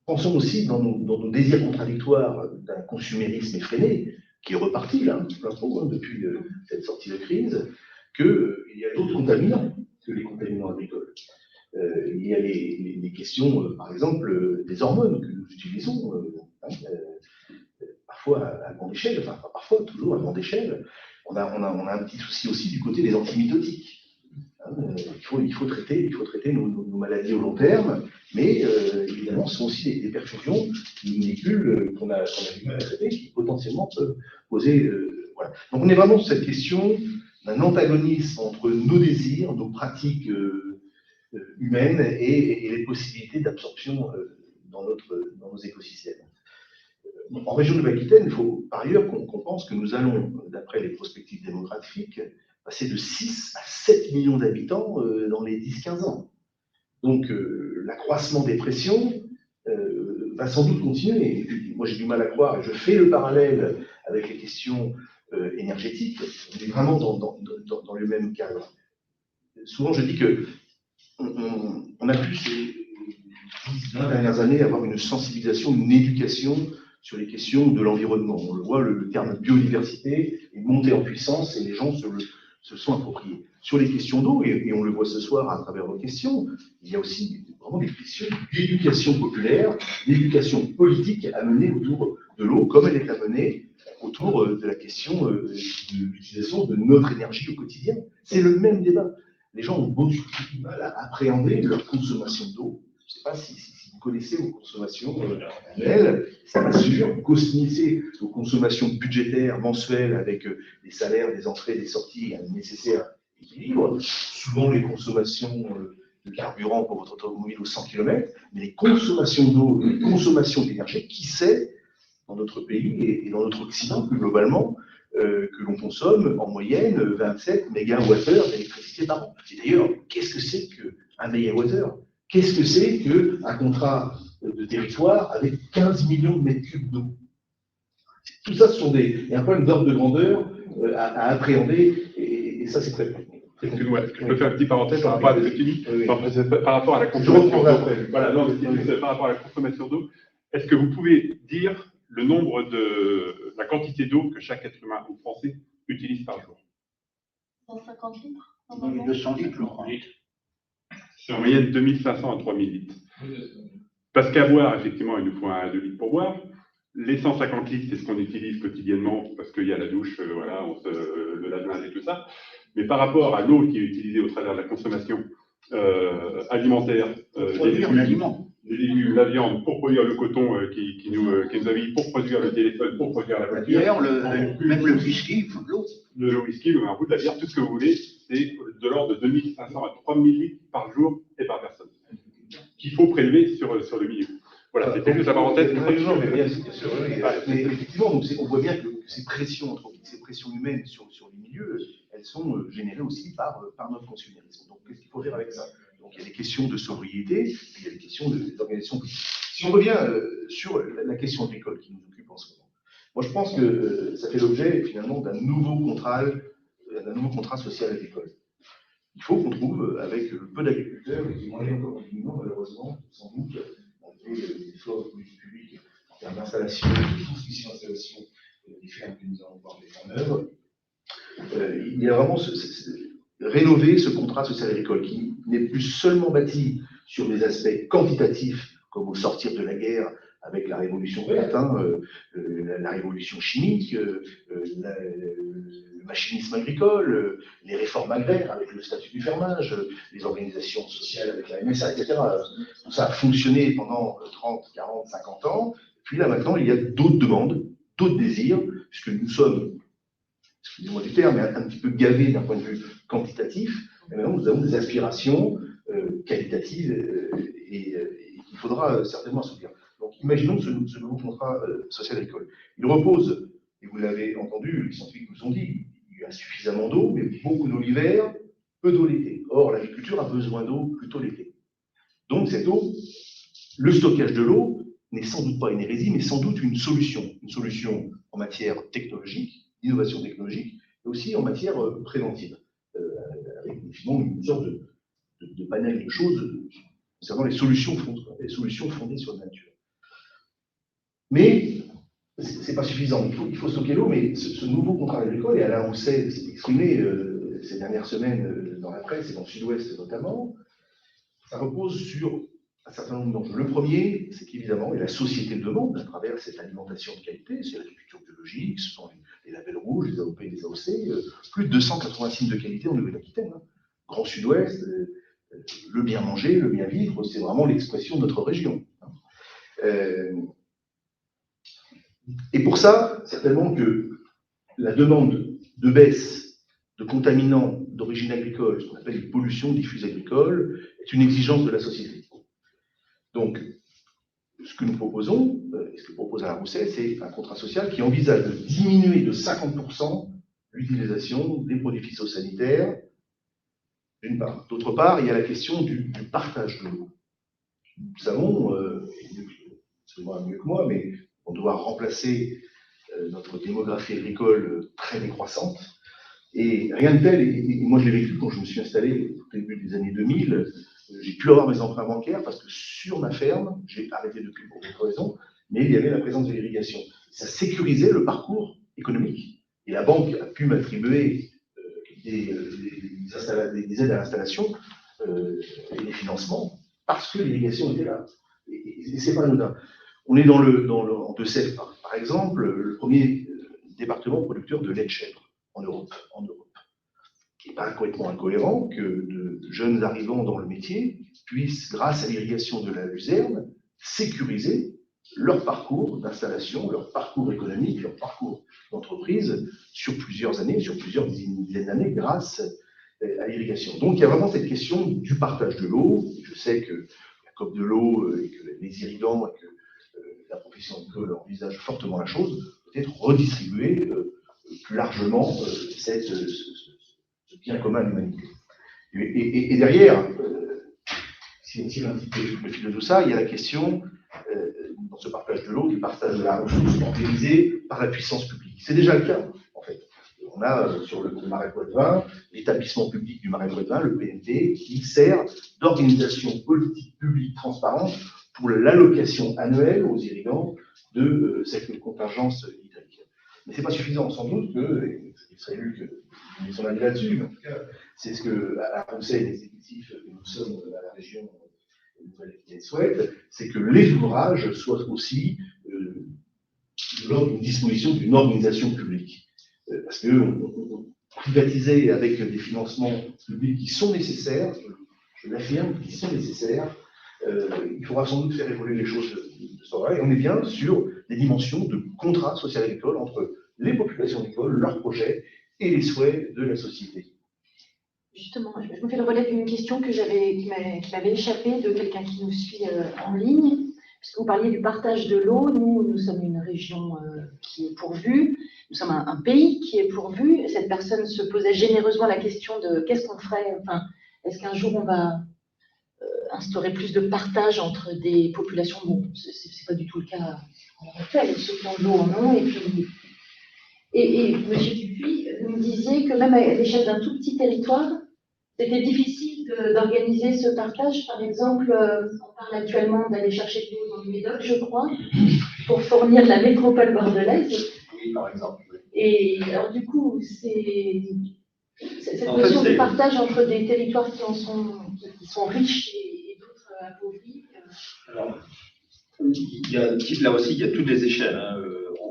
[SPEAKER 6] pensons aussi dans nos désirs contradictoires d'un consumérisme effréné, qui est reparti là, plein pot, depuis cette sortie de crise, qu'il y a d'autres contaminants que les contaminants agricoles. Il y a les questions, par exemple, des hormones que nous utilisons parfois à grande échelle, enfin pas parfois, toujours à grande échelle. On a un petit souci aussi du côté des antimitotiques. Il faut traiter nos maladies au long terme, mais évidemment, ce sont aussi des perfusions, des molécules qu'on a du mal à traiter, qui potentiellement peuvent poser. Voilà. Donc on est vraiment sur cette question d'un antagonisme entre nos désirs, nos pratiques humaines et les possibilités d'absorption dans nos écosystèmes. En région de Nouvelle-Aquitaine, il faut par ailleurs qu'on pense que nous allons, d'après les prospectives démographiques, passer de 6 à 7 millions d'habitants dans les 10-15 ans. Donc l'accroissement des pressions va sans doute continuer. Moi j'ai du mal à croire, et je fais le parallèle avec les questions énergétiques, on est vraiment dans le même cadre. Souvent je dis que on a pu ces 10-20 dernières années avoir une sensibilisation, une éducation sur les questions de l'environnement. On le voit, le terme biodiversité est monté en puissance et les gens se sont appropriés. Sur les questions d'eau, et on le voit ce soir à travers vos questions, il y a aussi vraiment des questions d'éducation populaire, d'éducation politique à mener autour de l'eau, comme elle est amenée autour de la question de l'utilisation de notre énergie au quotidien. C'est le même débat. Les gens ont beaucoup de mal à appréhender leur consommation d'eau. Je ne sais pas si vous connaissez vos consommations annuelles, c'est pas sûr. Vous connaissez vos consommations budgétaires mensuelles avec des salaires, des entrées, des sorties, un nécessaire équilibre. Souvent les consommations de carburant pour votre automobile aux 100 km, mais les consommations d'eau, les consommations d'énergie, qui sait, dans notre pays et dans notre Occident plus globalement, que l'on consomme en moyenne 27 mégawattheures d'électricité par an. Et d'ailleurs, qu'est-ce que c'est qu'un mégawattheure? Qu'est-ce que c'est qu'un contrat de territoire avec 15 millions de mètres cubes d'eau? Tout ça, ce sont un problème d'ordre de grandeur à appréhender, et ça, c'est très technique.
[SPEAKER 7] Excuse-moi, je peux faire une petite parenthèse par rapport à ce que tu dis, par rapport à la consommation d'eau. Voilà, non, mais par rapport à la consommation d'eau, est-ce que vous pouvez dire le nombre la quantité d'eau que chaque être humain ou français utilise par jour?
[SPEAKER 3] 150 litres.
[SPEAKER 8] Dans les 200 litres, je crois.
[SPEAKER 7] C'est en moyenne 2500 à 3000 litres. Parce qu'à boire, effectivement, il nous faut 2 litres pour boire. Les 150 litres, c'est ce qu'on utilise quotidiennement parce qu'il y a la douche, voilà, le lave-linge et tout ça. Mais par rapport à l'eau qui est utilisée au travers de la consommation alimentaire, des légumes, la viande, pour produire le coton qui nous habille, pour produire le téléphone, pour produire la voiture.
[SPEAKER 8] D'ailleurs, même le whisky, il faut de l'eau.
[SPEAKER 7] Le whisky, le vin rouge, la bière, tout ce que vous voulez, c'est de l'ordre de 2500 à 3000 litres par jour et par personne qu'il faut prélever sur le milieu. Voilà, c'était juste la parenthèse.
[SPEAKER 6] Mais effectivement, donc on voit bien que ces pressions anthropiques, ces pressions humaines sur les milieux, elles sont générées aussi par notre consumérisme. Donc qu'est-ce qu'il faut faire avec ça? Donc il y a des questions de sobriété, puis il y a des questions d'organisation politique. Si on revient sur la question agricole qui nous occupe en ce moment, moi je pense que ça fait l'objet finalement d'un nouveau contrat social agricole. Il faut qu'on trouve, avec peu d'agriculteurs, et qui moyens encore diminuant malheureusement, sans doute, malgré les efforts de politique publique en termes d'installation, de transmission d'installation des fermes que nous allons voir mettre en œuvre, il y a vraiment rénover ce contrat social agricole qui n'est plus seulement bâti sur des aspects quantitatifs, comme au sortir de la guerre avec la révolution verte, la révolution chimique, le machinisme agricole, les réformes agraires avec le statut du fermage, les organisations sociales avec la MSA, etc. Tout ça a fonctionné pendant 30, 40, 50 ans. Puis là maintenant, il y a d'autres demandes, d'autres désirs, puisque nous sommes, excusez-moi du terme, mais un petit peu gavés d'un point de vue quantitatif. Et maintenant, nous avons des aspirations qualitatives et il faudra certainement assouvir. Donc, imaginons ce nouveau contrat social agricole. Il repose, et vous l'avez entendu, les scientifiques nous ont dit, il y a suffisamment d'eau, mais beaucoup d'eau l'hiver, peu d'eau l'été. Or, l'agriculture a besoin d'eau plutôt l'été. Donc, cette eau, le stockage de l'eau n'est sans doute pas une hérésie, mais sans doute une solution en matière technologique, d'innovation technologique, mais aussi en matière préventive, avec finalement une sorte de panel de choses concernant les solutions fondées sur la nature. Mais ce n'est pas suffisant, il faut stocker l'eau, mais ce nouveau contrat agricole, et Alain Rousset s'est exprimé ces dernières semaines dans la presse et dans le Sud-Ouest notamment, ça repose sur un certain nombre d'enjeux. Le premier, c'est qu'évidemment, et la société le demande à travers cette alimentation de qualité, c'est l'agriculture biologique, ce sont les labels rouges, les AOP et les AOC, plus de 280 signes de qualité en Nouvelle-Aquitaine. Hein. Grand Sud-Ouest, le bien manger, le bien vivre, c'est vraiment l'expression de notre région. Et pour ça, certainement que la demande de baisse de contaminants d'origine agricole, ce qu'on appelle les pollutions diffuses agricoles, est une exigence de la société. Donc, ce que nous proposons, et ce que propose Alain Rousset, c'est un contrat social qui envisage de diminuer de 50% l'utilisation des produits phytosanitaires, d'une part. D'autre part, il y a la question du partage de l'eau. Nous savons, c'est mieux que moi, mais on doit remplacer notre démographie agricole très décroissante. Et rien de tel, et moi je l'ai vécu quand je me suis installé au début des années 2000, j'ai pu avoir mes emprunts bancaires parce que sur ma ferme, j'ai arrêté depuis pour d'autres raisons, mais il y avait la présence de l'irrigation. Ça sécurisait le parcours économique. Et la banque a pu m'attribuer des aides à l'installation et des financements parce que l'irrigation était là. Et c'est pas anodin. On est en Deux-Sèvres, par exemple, le premier département producteur de lait de chèvre en Europe. Il n'est pas complètement incohérent que de jeunes arrivants dans le métier puissent, grâce à l'irrigation de la luzerne, sécuriser leur parcours d'installation, leur parcours économique, leur parcours d'entreprise sur plusieurs années, sur plusieurs dizaines d'années, grâce à l'irrigation. Donc il y a vraiment cette question du partage de l'eau. Je sais que la COP de l'eau et que les irrigants et que la profession agricole envisage fortement la chose, peut-être redistribuer plus largement ce bien commun à l'humanité. Et derrière, si on tire un petit peu le fil de tout ça, il y a la question, dans ce partage de l'eau, du partage de la ressource organisé par la puissance publique. C'est déjà le cas, en fait. On a sur le Marais Poitevin, l'établissement public du Marais Poitevin, le PNT, qui sert d'organisation politique publique transparente pour l'allocation annuelle aux irrigants de cette contingence hydrique. Mais ce n'est pas suffisant, sans doute, il serait lu que nous mettons la là-dessus, mais en tout cas, c'est ce que Alain Rousset et l'exécutif que nous sommes à la région Nouvelle-Aquitaine souhaitent, c'est que les ouvrages soient aussi une disposition d'une organisation publique. Parce que privatiser avec des financements publics qui sont nécessaires, je l'affirme, qui sont nécessaires, il faudra sans doute faire évoluer les choses de ce genre-là. Et on est bien sur des dimensions de contrat social agricole entre les populations agricoles, leurs projets et les souhaits de la société.
[SPEAKER 4] Justement, je me fais le relais d'une question qui m'avait échappé de quelqu'un qui nous suit en ligne. Puisque vous parliez du partage de l'eau, nous sommes une région qui est pourvue, nous sommes un pays qui est pourvu. Cette personne se posait généreusement la question de qu'est-ce qu'on ferait, enfin, est-ce qu'un jour on va instaurer plus de partage entre des populations? Bon, c'est pas du tout le cas en fait, ceux qui ont de l'eau en ont, et M. Dupuis nous disait que même à l'échelle d'un tout petit territoire, c'était difficile d'organiser ce partage. Par exemple, on parle actuellement d'aller chercher de l'eau dans le Médoc, je crois, pour fournir la métropole bordelaise.
[SPEAKER 1] Oui, par exemple.
[SPEAKER 4] Et alors du coup, cette notion de partage entre des territoires qui sont riches et d'autres appauvris.
[SPEAKER 1] Alors, là aussi, il y a toutes les échelles. Hein.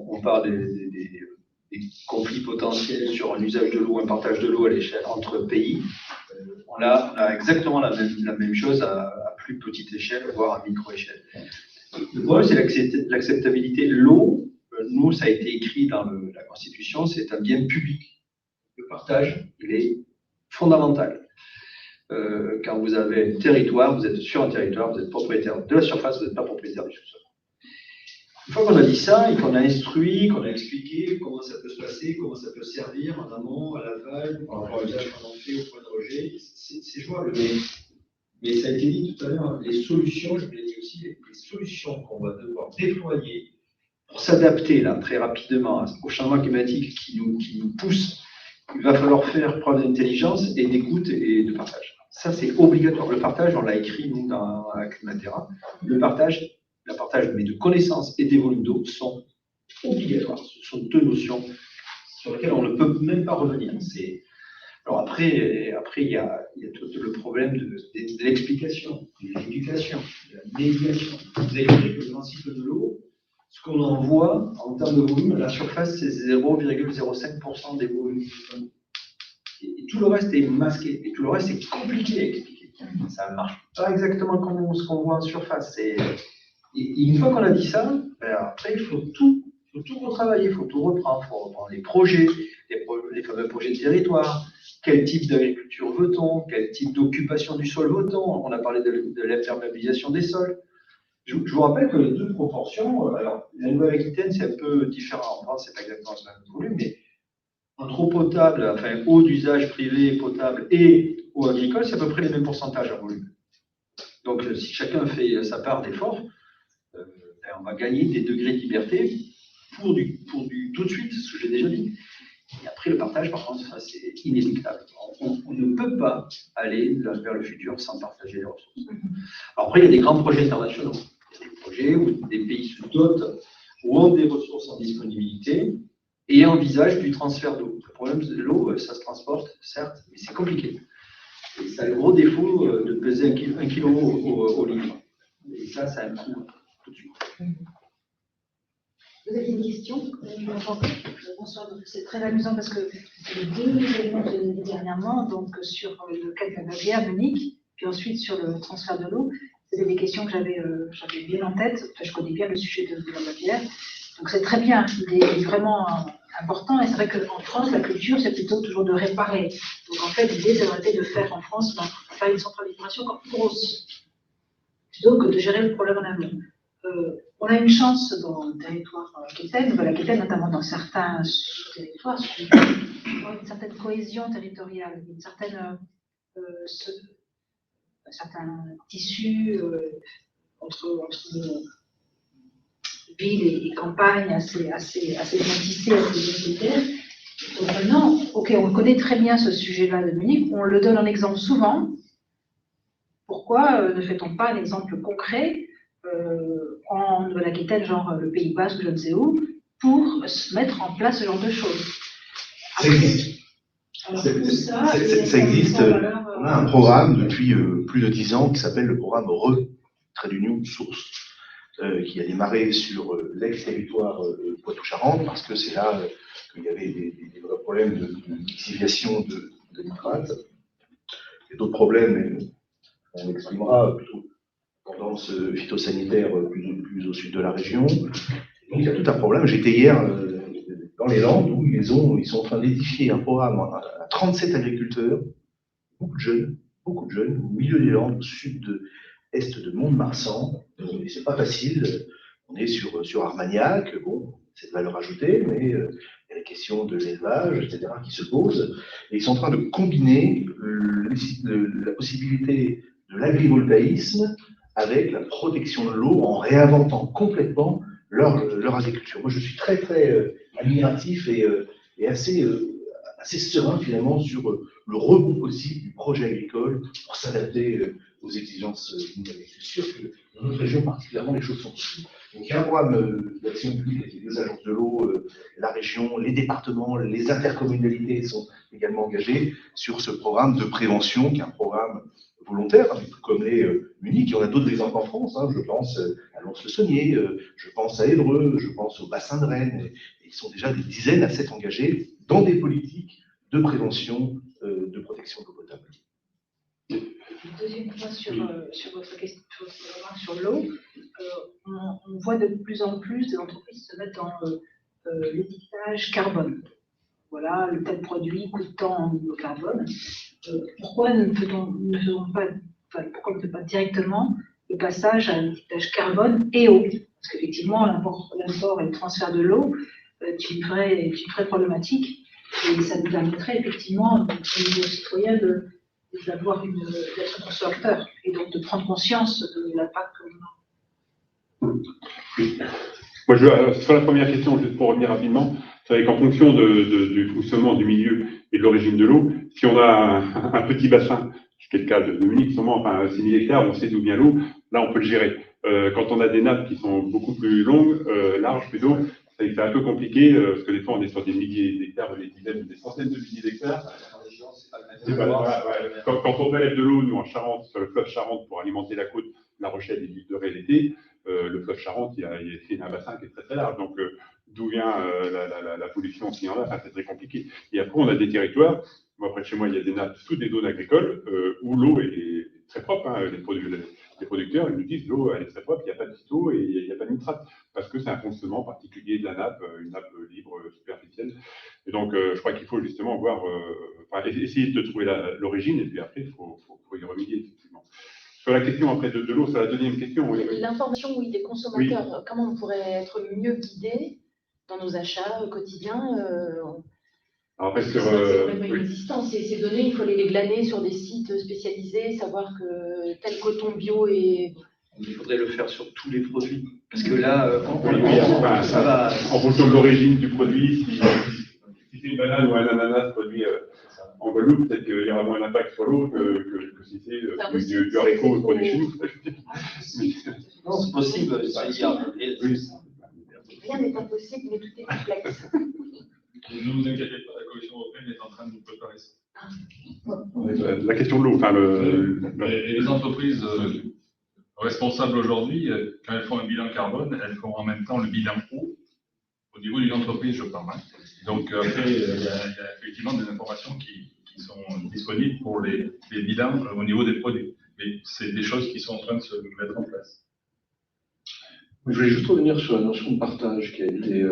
[SPEAKER 1] On parle des conflits potentiels sur un usage de l'eau, un partage de l'eau à l'échelle entre pays. On a exactement la même chose à plus petite échelle, voire à micro-échelle. Le problème, c'est l'acceptabilité. L'eau, nous, ça a été écrit dans la Constitution, c'est un bien public. Le partage, il est fondamental. Quand vous avez un territoire, vous êtes sur un territoire, vous êtes propriétaire de la surface, vous n'êtes pas propriétaire du sous-sol. Une fois qu'on a dit ça et qu'on a instruit, qu'on a expliqué comment ça peut se passer, comment ça peut servir en amont, à l'aval, par rapport à l'usage qu'on en fait au point de rejet, c'est jouable. Mais ça a été dit tout à l'heure, les solutions, je vous l'ai dit aussi, les solutions qu'on va devoir déployer pour s'adapter là très rapidement au changement climatique qui nous pousse, il va falloir faire preuve d'intelligence et d'écoute et de partage. Ça, c'est obligatoire. Le partage, on l'a écrit, nous, dans la Climatera. Le partage, mais de connaissances et des volumes d'eau sont obligatoires. Ce sont deux notions sur lesquelles on ne peut même pas revenir. Alors après, il y a tout le problème de l'explication, de l'éducation, de la déviation. Vous avez compris que le grand cycle de l'eau, ce qu'on en voit en termes de volume, la surface, c'est 0,05% des volumes. Et tout le reste est masqué. Et tout le reste est compliqué à expliquer. Ça ne marche pas exactement comme ce qu'on voit en surface. Et une fois qu'on a dit ça, ben après, il faut tout retravailler, il faut tout reprendre. Il faut reprendre les projets, les fameux projets de territoire. Quel type d'agriculture veut-on? Quel type d'occupation du sol veut-on? On a parlé de l'imperméabilisation des sols. Je vous rappelle que les deux proportions, alors la Nouvelle-Aquitaine, c'est un peu différent. En France, c'est pas exactement ce même volume, mais entre eau potable, enfin eau d'usage privé potable et eau agricole, c'est à peu près les mêmes pourcentages en volume. Donc, si chacun fait sa part d'effort, on va gagner des degrés de liberté pour du tout de suite, ce que j'ai déjà dit. Et après, le partage, par contre, ça, c'est inéluctable. On ne peut pas aller vers le futur sans partager les ressources. Alors après, il y a des grands projets internationaux. Il y a des projets où des pays se dotent ou ont des ressources en disponibilité et envisagent du transfert d'eau. Le problème de l'eau, ça se transporte, certes, mais c'est compliqué. Et ça a le gros défaut de peser 1 kilo au litre. Et ça a un coût tout de suite.
[SPEAKER 3] Vous avez une question? Bonsoir, c'est très amusant parce que c'est les deux éléments que j'ai dit dernièrement, donc sur le cas de la Bavière, Munich, puis ensuite sur le transfert de l'eau. C'était des questions que j'avais bien en tête. Enfin, je connais bien le sujet de la Bavière. Donc c'est très bien, il est vraiment important. Et c'est vrai qu'en France, la culture, c'est plutôt toujours de réparer. Donc en fait, l'idée, ça aurait été de faire en France, faire une centrale d'épuration encore plus grosse, plutôt que de gérer le problème en amont. On a une chance dans le territoire aquitaine, notamment dans certains territoires, une certaine cohésion territoriale, une certaine, un certain tissu entre villes et campagnes assez bien tissé, assez identitaire. Donc maintenant, ok, on connaît très bien ce sujet-là de Munich, on le donne en exemple souvent. Pourquoi ne fait-on pas un exemple concret en Nouvelle-Aquitaine, genre le Pays Basque, je ne sais où, pour se mettre en place ce genre de choses?
[SPEAKER 6] Ça existe. On a un programme depuis plus de 10 ans qui s'appelle le programme Source, qui a démarré sur l'ex-territoire Poitou-Charentes, parce que c'est là qu'il y avait des vrais problèmes de lixiviation de nitrates et d'autres problèmes, mais on exprimera plutôt tendance phytosanitaire plus au sud de la région. Donc il y a tout un problème. J'étais hier dans les Landes où ils sont en train d'édifier un programme à 37 agriculteurs, beaucoup de jeunes, au milieu des Landes, au sud-est de Mont-de-Marsan. Et c'est pas facile. On est sur Armagnac, bon, c'est de valeur ajoutée, mais il y a la question de l'élevage, etc., qui se pose. Et ils sont en train de combiner la possibilité de l'agrivoltaïsme avec la protection de l'eau en réinventant complètement leur agriculture. Moi, je suis très, très admiratif et assez serein finalement sur le rebond possible du projet agricole pour s'adapter aux exigences numériques. Je suis sûr que dans notre région particulièrement, les choses sont possibles. Donc il y a un programme d'action publique avec les deux agences de l'eau, la région, les départements, les intercommunalités sont également engagés sur ce programme de prévention, qui est un programme volontaire, tout comme les Munich. Il y en a d'autres exemples en France. Je pense à Lons-le-Saunier, je pense à Évreux, je pense au bassin de Rennes. Et ils sont déjà des dizaines à s'être engagés dans des politiques de prévention, de protection de l'eau potable.
[SPEAKER 3] Deuxième point sur votre question, sur l'eau, on voit de plus en plus des entreprises se mettre dans l'étiquetage carbone. Voilà, le tel produit coûte tant en carbone. Pourquoi ne faisons pas directement le passage à un étiquetage carbone et eau? Parce qu'effectivement, l'import et le transfert de l'eau est une vraie problématique, et ça nous permettrait effectivement, au niveau citoyen, d'être consommateur et donc de prendre conscience de l'impact que l'on a.
[SPEAKER 7] Moi, sur la première question, juste pour revenir rapidement, c'est vrai qu'en fonction du fonctionnement du milieu et de l'origine de l'eau, si on a un petit bassin, ce qui est le cas de Munich, enfin 6 000 hectares, on sait d'où vient l'eau, là on peut le gérer. Quand on a des nappes qui sont beaucoup plus longues, larges plutôt, c'est un peu compliqué, parce que des fois on est sur des milliers d'hectares, des dizaines, des centaines de milliers d'hectares. Quand on relève de l'eau, nous en Charente, sur le fleuve Charente, pour alimenter la côte, La Rochelle et l'île de Ré l'été, le fleuve Charente, il y a un bassin qui est très très large. Donc, d'où vient la pollution s'il y en a, enfin, c'est très compliqué. Et après, on a des territoires, moi, près de chez moi, il y a des nappes, toutes des zones agricoles où l'eau est très propre. Hein. Les producteurs, ils nous disent l'eau, elle est très propre, il n'y a pas de phyto et il n'y a pas de nitrate, parce que c'est un fonctionnement particulier de la nappe, une nappe libre, superficielle. Et donc, je crois qu'il faut justement voir, essayer de trouver l'origine, et puis après, il faut y remédier, effectivement. Sur la question après de l'eau, c'est la deuxième question.
[SPEAKER 4] L'information, oui, des consommateurs, comment on pourrait être mieux guidé dans nos achats quotidiens
[SPEAKER 7] Alors, après,
[SPEAKER 4] c'est vraiment inexistant. Ces données, il faut les glaner sur des sites spécialisés, savoir que tel coton bio est...
[SPEAKER 1] Il faudrait le faire sur tous les produits. Parce que là,
[SPEAKER 7] ça va. En fonction de l'origine du produit, si c'est une banane ou un ananas produit en Guadeloupe, peut-être qu'il y aura moins d'impact sur l'eau que si c'est du haricot produit chez nous.
[SPEAKER 1] Non, c'est possible.
[SPEAKER 4] Rien n'est impossible, mais tout est complexe.
[SPEAKER 9] Ne vous inquiétez pas, la Commission européenne est en train de nous préparer ça.
[SPEAKER 7] La question de l'eau,
[SPEAKER 9] les entreprises responsables aujourd'hui, quand elles font un bilan carbone, elles font en même temps le bilan eau, au niveau d'une entreprise, je parle. Hein. Donc après, il y a effectivement des informations qui sont disponibles pour les bilans au niveau des produits. Mais c'est des choses qui sont en train de se mettre en place.
[SPEAKER 5] Je voulais juste revenir sur la notion de partage qui a été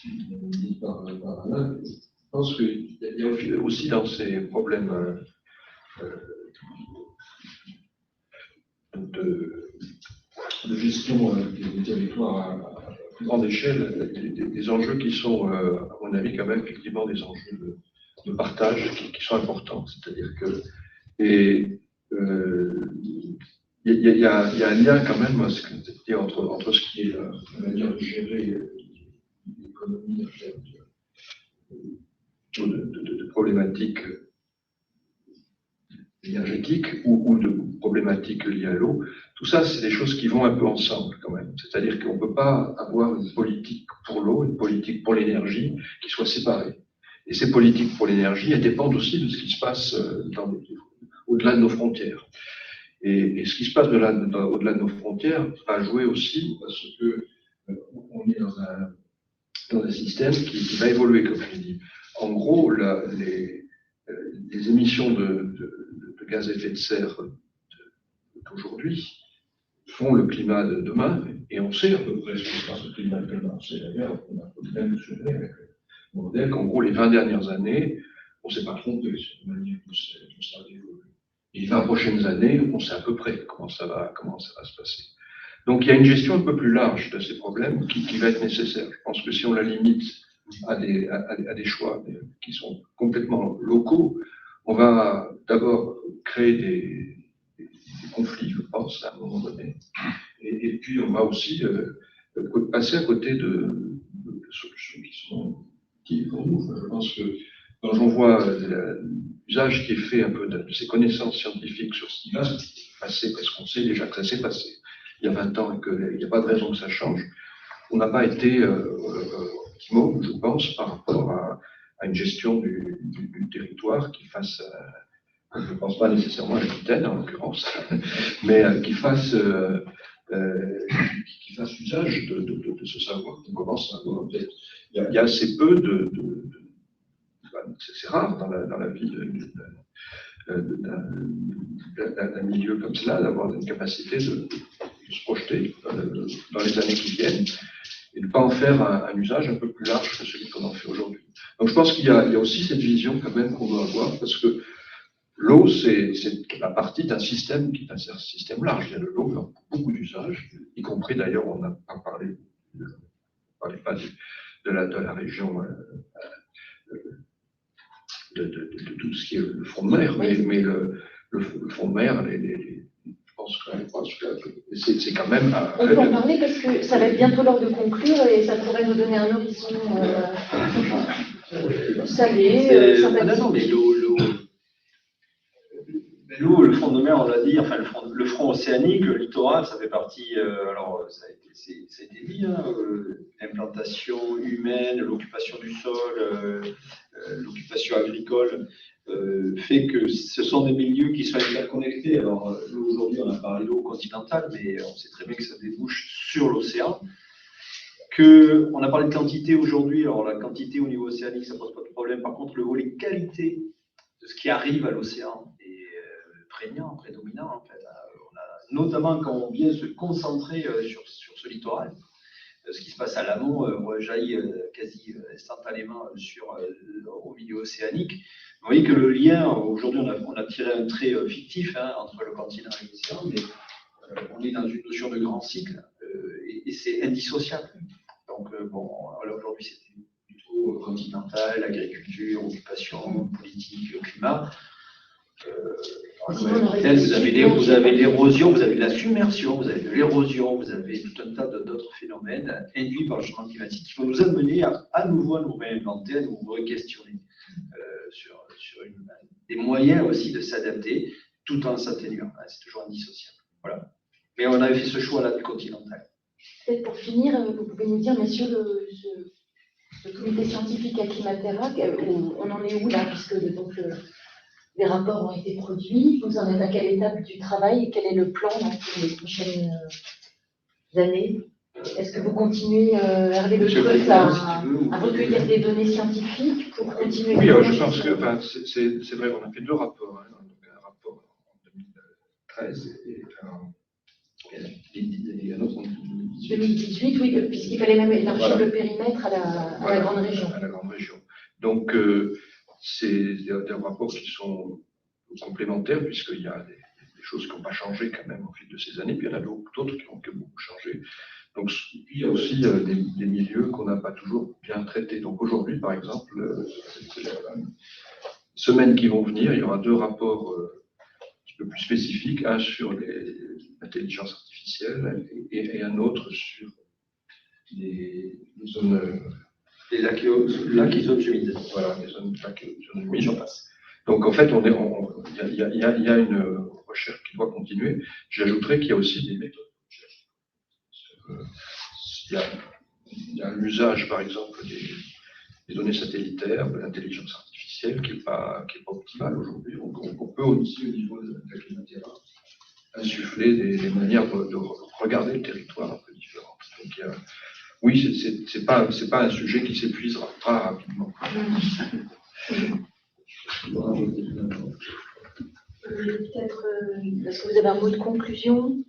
[SPEAKER 5] dite par Alain. Je pense qu'il y a aussi dans ces problèmes de gestion des territoires à plus grande échelle, des enjeux qui sont, à mon avis, quand même effectivement des enjeux de partage qui sont importants. C'est-à-dire que il y a un lien quand même entre ce qui est la manière de gérer l'économie de problématiques énergétiques ou de problématiques liées à l'eau. Tout ça, c'est des choses qui vont un peu ensemble quand même. C'est-à-dire qu'on ne peut pas avoir une politique pour l'eau, une politique pour l'énergie qui soient séparées. Et ces politiques pour l'énergie, elles dépendent aussi de ce qui se passe au-delà de nos frontières. Et ce qui se passe au-delà de nos frontières va jouer aussi parce que on est dans un système qui va évoluer, comme je l'ai dit. En gros, les émissions de gaz à effet de serre d'aujourd'hui font le climat de demain, et on sait à peu près ce qui se passe au climat de demain. On sait d'ailleurs qu'on a un problème mesuré avec le modèle qu'en gros, les 20 dernières années, on ne s'est pas trompé sur la manière dont ça va évoluer. Les 20 prochaines années, on sait à peu près comment ça va se passer. Donc il y a une gestion un peu plus large de ces problèmes qui va être nécessaire. Je pense que si on la limite à des choix qui sont complètement locaux, on va d'abord créer des conflits, je pense, à un moment donné. Et puis on va aussi passer à côté de solutions qui sont utiles pour nous. Je pense que quand j'en vois l'usage qui est fait un peu de ces connaissances scientifiques sur ce qui va se passer, parce qu'on sait déjà que ça s'est passé il y a 20 ans et qu'il n'y a pas de raison que ça change, on n'a pas été optimaux, je pense, par rapport à une gestion du territoire qui fasse, je ne pense pas nécessairement à l'Aquitaine en l'occurrence, mais qui fasse usage de ce savoir qu'on commence à avoir. Il y a assez peu c'est rare dans la vie d'un milieu comme cela, d'avoir une capacité de se projeter dans les années qui viennent et de ne pas en faire un usage un peu plus large que celui qu'on en fait aujourd'hui. Donc je pense qu'il y a aussi cette vision quand même qu'on doit avoir, parce que l'eau, c'est la partie d'un système qui est un système large. Il y a de l'eau dans beaucoup d'usages, y compris d'ailleurs, on n'a pas parlé, pas de la région de tout ce qui est le front de mer, mais le front de mer, je pense que c'est quand même...
[SPEAKER 4] On peut en parler parce que ça va être bientôt l'heure de conclure et ça pourrait nous donner un horizon salé, sympathique.
[SPEAKER 1] Non, mais l'eau, le front de mer, on l'a dit, enfin le front océanique, le littoral, ça fait partie, alors ça a été dit, hein, l'implantation humaine, l'occupation du sol, l'occupation agricole, fait que ce sont des milieux qui sont interconnectés. Alors, nous, aujourd'hui, on a parlé d'eau continentale, mais on sait très bien que ça débouche sur l'océan. On a parlé de quantité aujourd'hui. Alors, la quantité au niveau océanique, ça ne pose pas de problème. Par contre, le volet qualité de ce qui arrive à l'océan est prédominant, en fait. Notamment quand on vient se concentrer sur ce littoral. Ce qui se passe à l'amont jaillit quasi instantanément au milieu océanique. Vous voyez que le lien, aujourd'hui, on a tiré un trait fictif entre le continent et l'océan, mais on est dans une notion de grand cycle et c'est indissociable. Donc, aujourd'hui, c'est plutôt continental, agriculture, occupation, politique, climat. Vous avez l'érosion, vous avez la submersion, vous avez de l'érosion, vous avez tout un tas d'autres phénomènes induits par le changement climatique qui vont nous amener à nouveau à nous réinventer, à nous re-questionner sur des moyens aussi de s'adapter tout en s'atténuant. C'est toujours indissociable. Voilà. Mais on avait fait ce choix-là du continental.
[SPEAKER 4] Peut-être pour finir, vous pouvez nous dire, messieurs, le comité scientifique à Climatera, on en est où là, puisque donc, les rapports ont été produits, vous en êtes à quelle étape du travail, quel est le plan pour les prochaines années? Est-ce que vous continuez, Hervé Le Creuse, à recueillir des données scientifiques pour continuer?
[SPEAKER 5] Oui, alors je pense que c'est vrai, on a fait deux rapports. Un rapport en 2013 et un autre en 2018.
[SPEAKER 4] Oui, puisqu'il fallait même élargir le périmètre à la grande région.
[SPEAKER 5] À la grande région. Donc, c'est des rapports qui sont complémentaires, puisqu'il y a des choses qui n'ont pas changé quand même au fil de ces années, puis il y en a d'autres qui ont beaucoup changé. Donc, il y a aussi des milieux qu'on n'a pas toujours bien traités. Donc, aujourd'hui, par exemple, les semaines qui vont venir, il y aura deux rapports un petit peu plus spécifiques, un sur l'intelligence artificielle et un autre sur les zones.
[SPEAKER 1] Les lacs isochimiques.
[SPEAKER 5] Voilà, les zones lacs isochimiques, j'en passe. Donc, en fait, il y a une recherche qui doit continuer. J'ajouterais qu'il y a aussi des méthodes de recherche. Il y a l'usage, par exemple, des données satellitaires, de l'intelligence artificielle, qui n'est pas optimale aujourd'hui. On peut aussi, au niveau de la Climatera, insuffler des manières de regarder le territoire un peu différentes. Donc, oui, c'est pas un sujet qui s'épuisera pas rapidement.
[SPEAKER 4] Peut-être, est-ce que vous avez un mot de conclusion?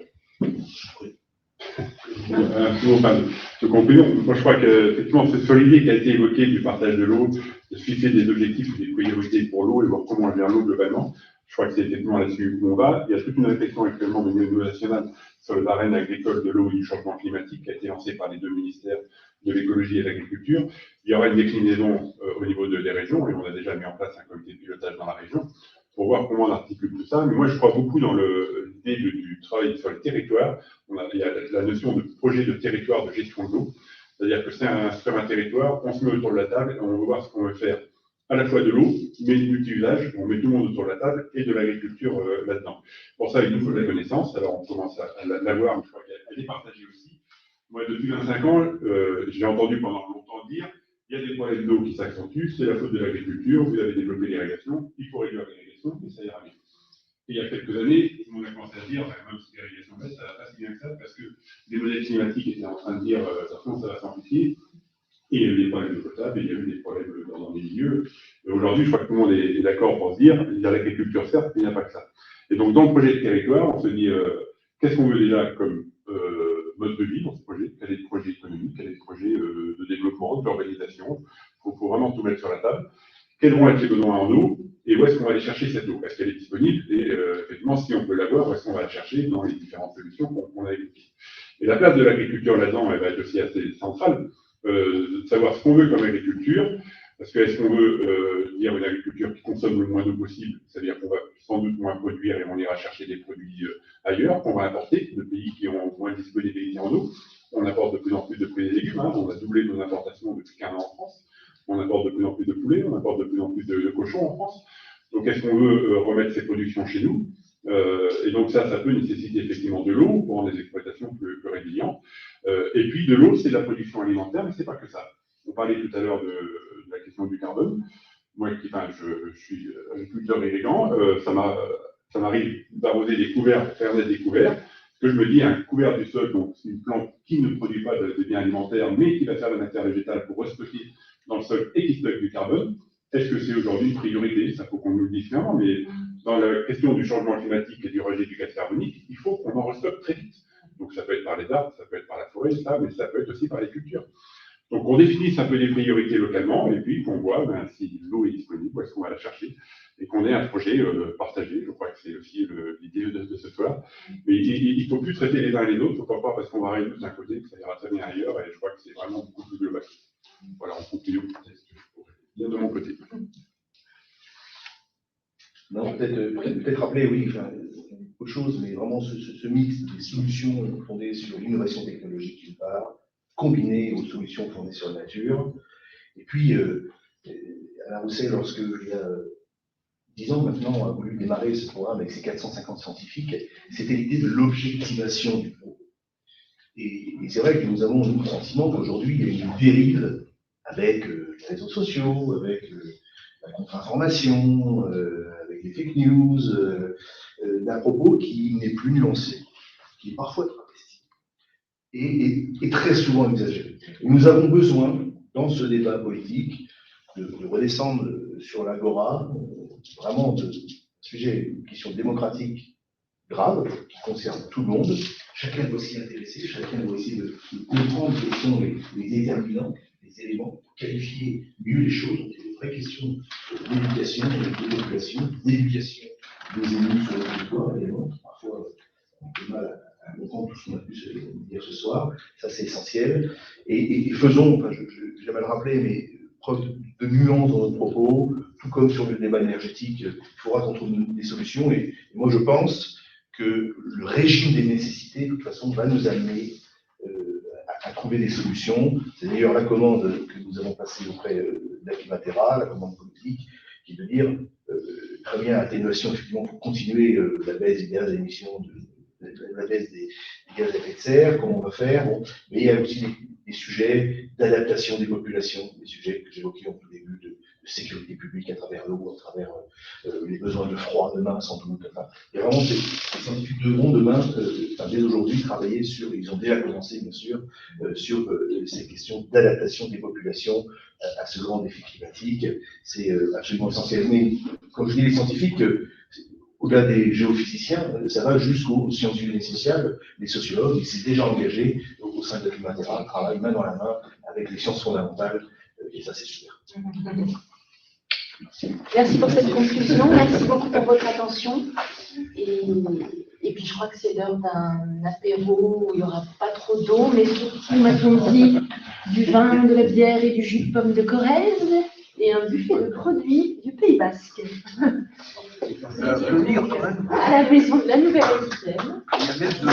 [SPEAKER 7] De conclusion, moi je crois qu'effectivement, sur l'idée qui a été évoquée du partage de l'eau, de fixer des objectifs et des priorités pour l'eau et voir comment on gère l'eau globalement, je crois que c'est effectivement là-dessus où on va. Il y a toute une réflexion actuellement au niveau national sur le barème agricole de l'eau et du changement climatique qui a été lancé par les deux ministères de l'écologie et de l'agriculture. Il y aura une déclinaison au niveau des régions et on a déjà mis en place un comité de pilotage dans la région pour voir comment on articule tout ça. Mais moi, je crois beaucoup dans l'idée du travail sur le territoire. Il y a la notion de projet de territoire de gestion de l'eau. C'est-à-dire que sur un territoire, on se met autour de la table et on va voir ce qu'on veut faire à la fois de l'eau, mais du multi-usage, on met tout le monde autour de la table et de l'agriculture là-dedans. Pour ça, il nous faut de la connaissance. Alors, on commence à l'avoir, mais je crois qu'elle est partagée aussi. Moi, depuis 25 ans, j'ai entendu pendant longtemps dire il y a des problèmes d'eau qui s'accentuent, c'est la faute de l'agriculture, vous avez développé l'irrigation, il faut réduire l'irrigation, et ça ira mieux. Et il y a quelques années, on a commencé à dire, même si l'irrigation baisse, ça va pas si bien que ça, parce que les modèles climatiques étaient en train de dire, de toute façon, ça va s'amplifier. Et il y a eu des problèmes de potable, et il y a eu des problèmes dans les milieux. Et aujourd'hui, je crois que tout le monde est d'accord pour se dire, il y a l'agriculture certes, mais il n'y a pas que ça. Et donc, dans le projet de territoire, on se dit, qu'est-ce qu'on veut déjà comme mode de vie dans ce projet? Quel est le projet économique? Quel est le projet de développement, d'organisation? Il faut vraiment tout mettre sur la table. Quels vont être les besoins en eau? Et où est-ce qu'on va aller chercher cette eau? Est-ce qu'elle est disponible? Et effectivement, si on peut l'avoir, où est-ce qu'on va la chercher dans les différentes solutions qu'on a évoquées? Et la place de l'agriculture là-dedans, elle va être aussi assez centrale. De savoir ce qu'on veut comme agriculture, parce que est-ce qu'on veut dire une agriculture qui consomme le moins d'eau possible, c'est-à-dire qu'on va sans doute moins produire et on ira chercher des produits ailleurs, qu'on va importer de pays qui ont moins de disponibilité en eau. On importe de plus en plus de fruits et légumes, on a doublé nos importations depuis 15 ans en France, on importe de plus en plus de poulet, on importe de plus en plus de cochons en France. Donc est-ce qu'on veut remettre ces productions chez nous? Et donc ça peut nécessiter effectivement de l'eau pour rendre des exploitations plus résilientes. Et puis de l'eau, c'est de la production alimentaire, mais c'est pas que ça. On parlait tout à l'heure de la question du carbone. moi qui, enfin, je suis agriculteur irrigant, ça m'arrive d'arroser des couverts, faire des couverts, que je me dis un couvert du sol, donc c'est une plante qui ne produit pas de biens alimentaires, mais qui va faire de la matière végétale pour restocker dans le sol et qui stocke du carbone. Est-ce que c'est aujourd'hui une priorité? Ça faut qu'on nous le dise clairement, mais dans la question du changement climatique et du rejet du gaz carbonique, il faut qu'on en restocke très vite. Donc ça peut être par les arbres, ça peut être par la forêt, ça, mais ça peut être aussi par les cultures. Donc on définisse un peu les priorités localement, et puis qu'on voit si l'eau est disponible, où est-ce qu'on va la chercher, et qu'on ait un projet partagé. Je crois que c'est aussi l'idée de ce soir. Mais il ne faut plus traiter les uns et les autres, il ne faut pas croire parce qu'on va réunir d'un côté que ça ira très bien ailleurs, et je crois que c'est vraiment beaucoup plus global. Voilà, en conclusion, c'est ce que je pourrais dire de mon côté.
[SPEAKER 6] Non, peut-être rappeler, oui, enfin, autre chose, mais vraiment ce mix des solutions fondées sur l'innovation technologique d'une part, combinées aux solutions fondées sur la nature. Et puis, Alain Rousset, lorsqu'il y a 10 ans maintenant, a voulu démarrer ce programme avec ses 450 scientifiques, c'était l'idée de l'objectivation du propos. Et c'est vrai que nous avons le sentiment qu'aujourd'hui, il y a une dérive avec les réseaux sociaux, avec la contre-information, avec les fake news, d'un propos qui n'est plus nuancé, qui est parfois travesti et très souvent exagéré. Et nous avons besoin, dans ce débat politique, de redescendre sur l'agora, vraiment de sujet, une question démocratique grave, qui concerne tout le monde. Chacun doit s'y intéresser, chacun doit essayer de comprendre quels sont les déterminants, les éléments pour qualifier mieux les choses. Donc, il y a des vraies questions d'éducation, de population, d'éducation des élus sur le territoire, également. Parfois, on a du mal à comprendre tout ce qu'on a pu se dire ce soir. Ça, c'est essentiel. Et faisons, enfin, j'aime à le rappeler, mais preuve de nuance dans notre propos, tout comme sur le débat énergétique, il faudra qu'on trouve des solutions. Et moi, je pense que le régime des nécessités, de toute façon, va nous amener à trouver des solutions. C'est d'ailleurs la commande que nous avons passée auprès d'Aquimatera, la commande politique, qui est de dire, très bien, atténuation, effectivement, pour continuer la baisse des gaz à émissions, la baisse des gaz à effet de serre, comment on va faire, bon. Mais il y a aussi des sujets d'adaptation des populations, des sujets que j'évoquais au tout début, de sécurité publique à travers l'eau, à travers les besoins de froid demain, sans doute. Enfin, il y a vraiment les scientifiques devront demain, dès aujourd'hui, travailler sur, ils ont déjà commencé bien sûr, sur ces questions d'adaptation des populations à ce grand défi climatique. C'est absolument essentiel. Mais comme je dis, les scientifiques, au-delà des géophysiciens, ça va jusqu'aux sciences humaines et sociales, les sociologues, ils s'est déjà engagés au sein de l'Aquimatera, travaillent main dans la main avec les sciences fondamentales, et ça c'est super.
[SPEAKER 4] Merci pour cette conclusion, merci beaucoup pour votre attention. Et puis je crois que c'est l'heure d'un apéro où il n'y aura pas trop d'eau, mais surtout, m'a-t-on dit, du vin, de la bière et du jus de pomme de Corrèze et un buffet de produits du Pays Basque.
[SPEAKER 8] Je veux dire quand même.
[SPEAKER 4] À la maison de la Nouvelle-Aquitaine.
[SPEAKER 8] Il y a même de l'eau.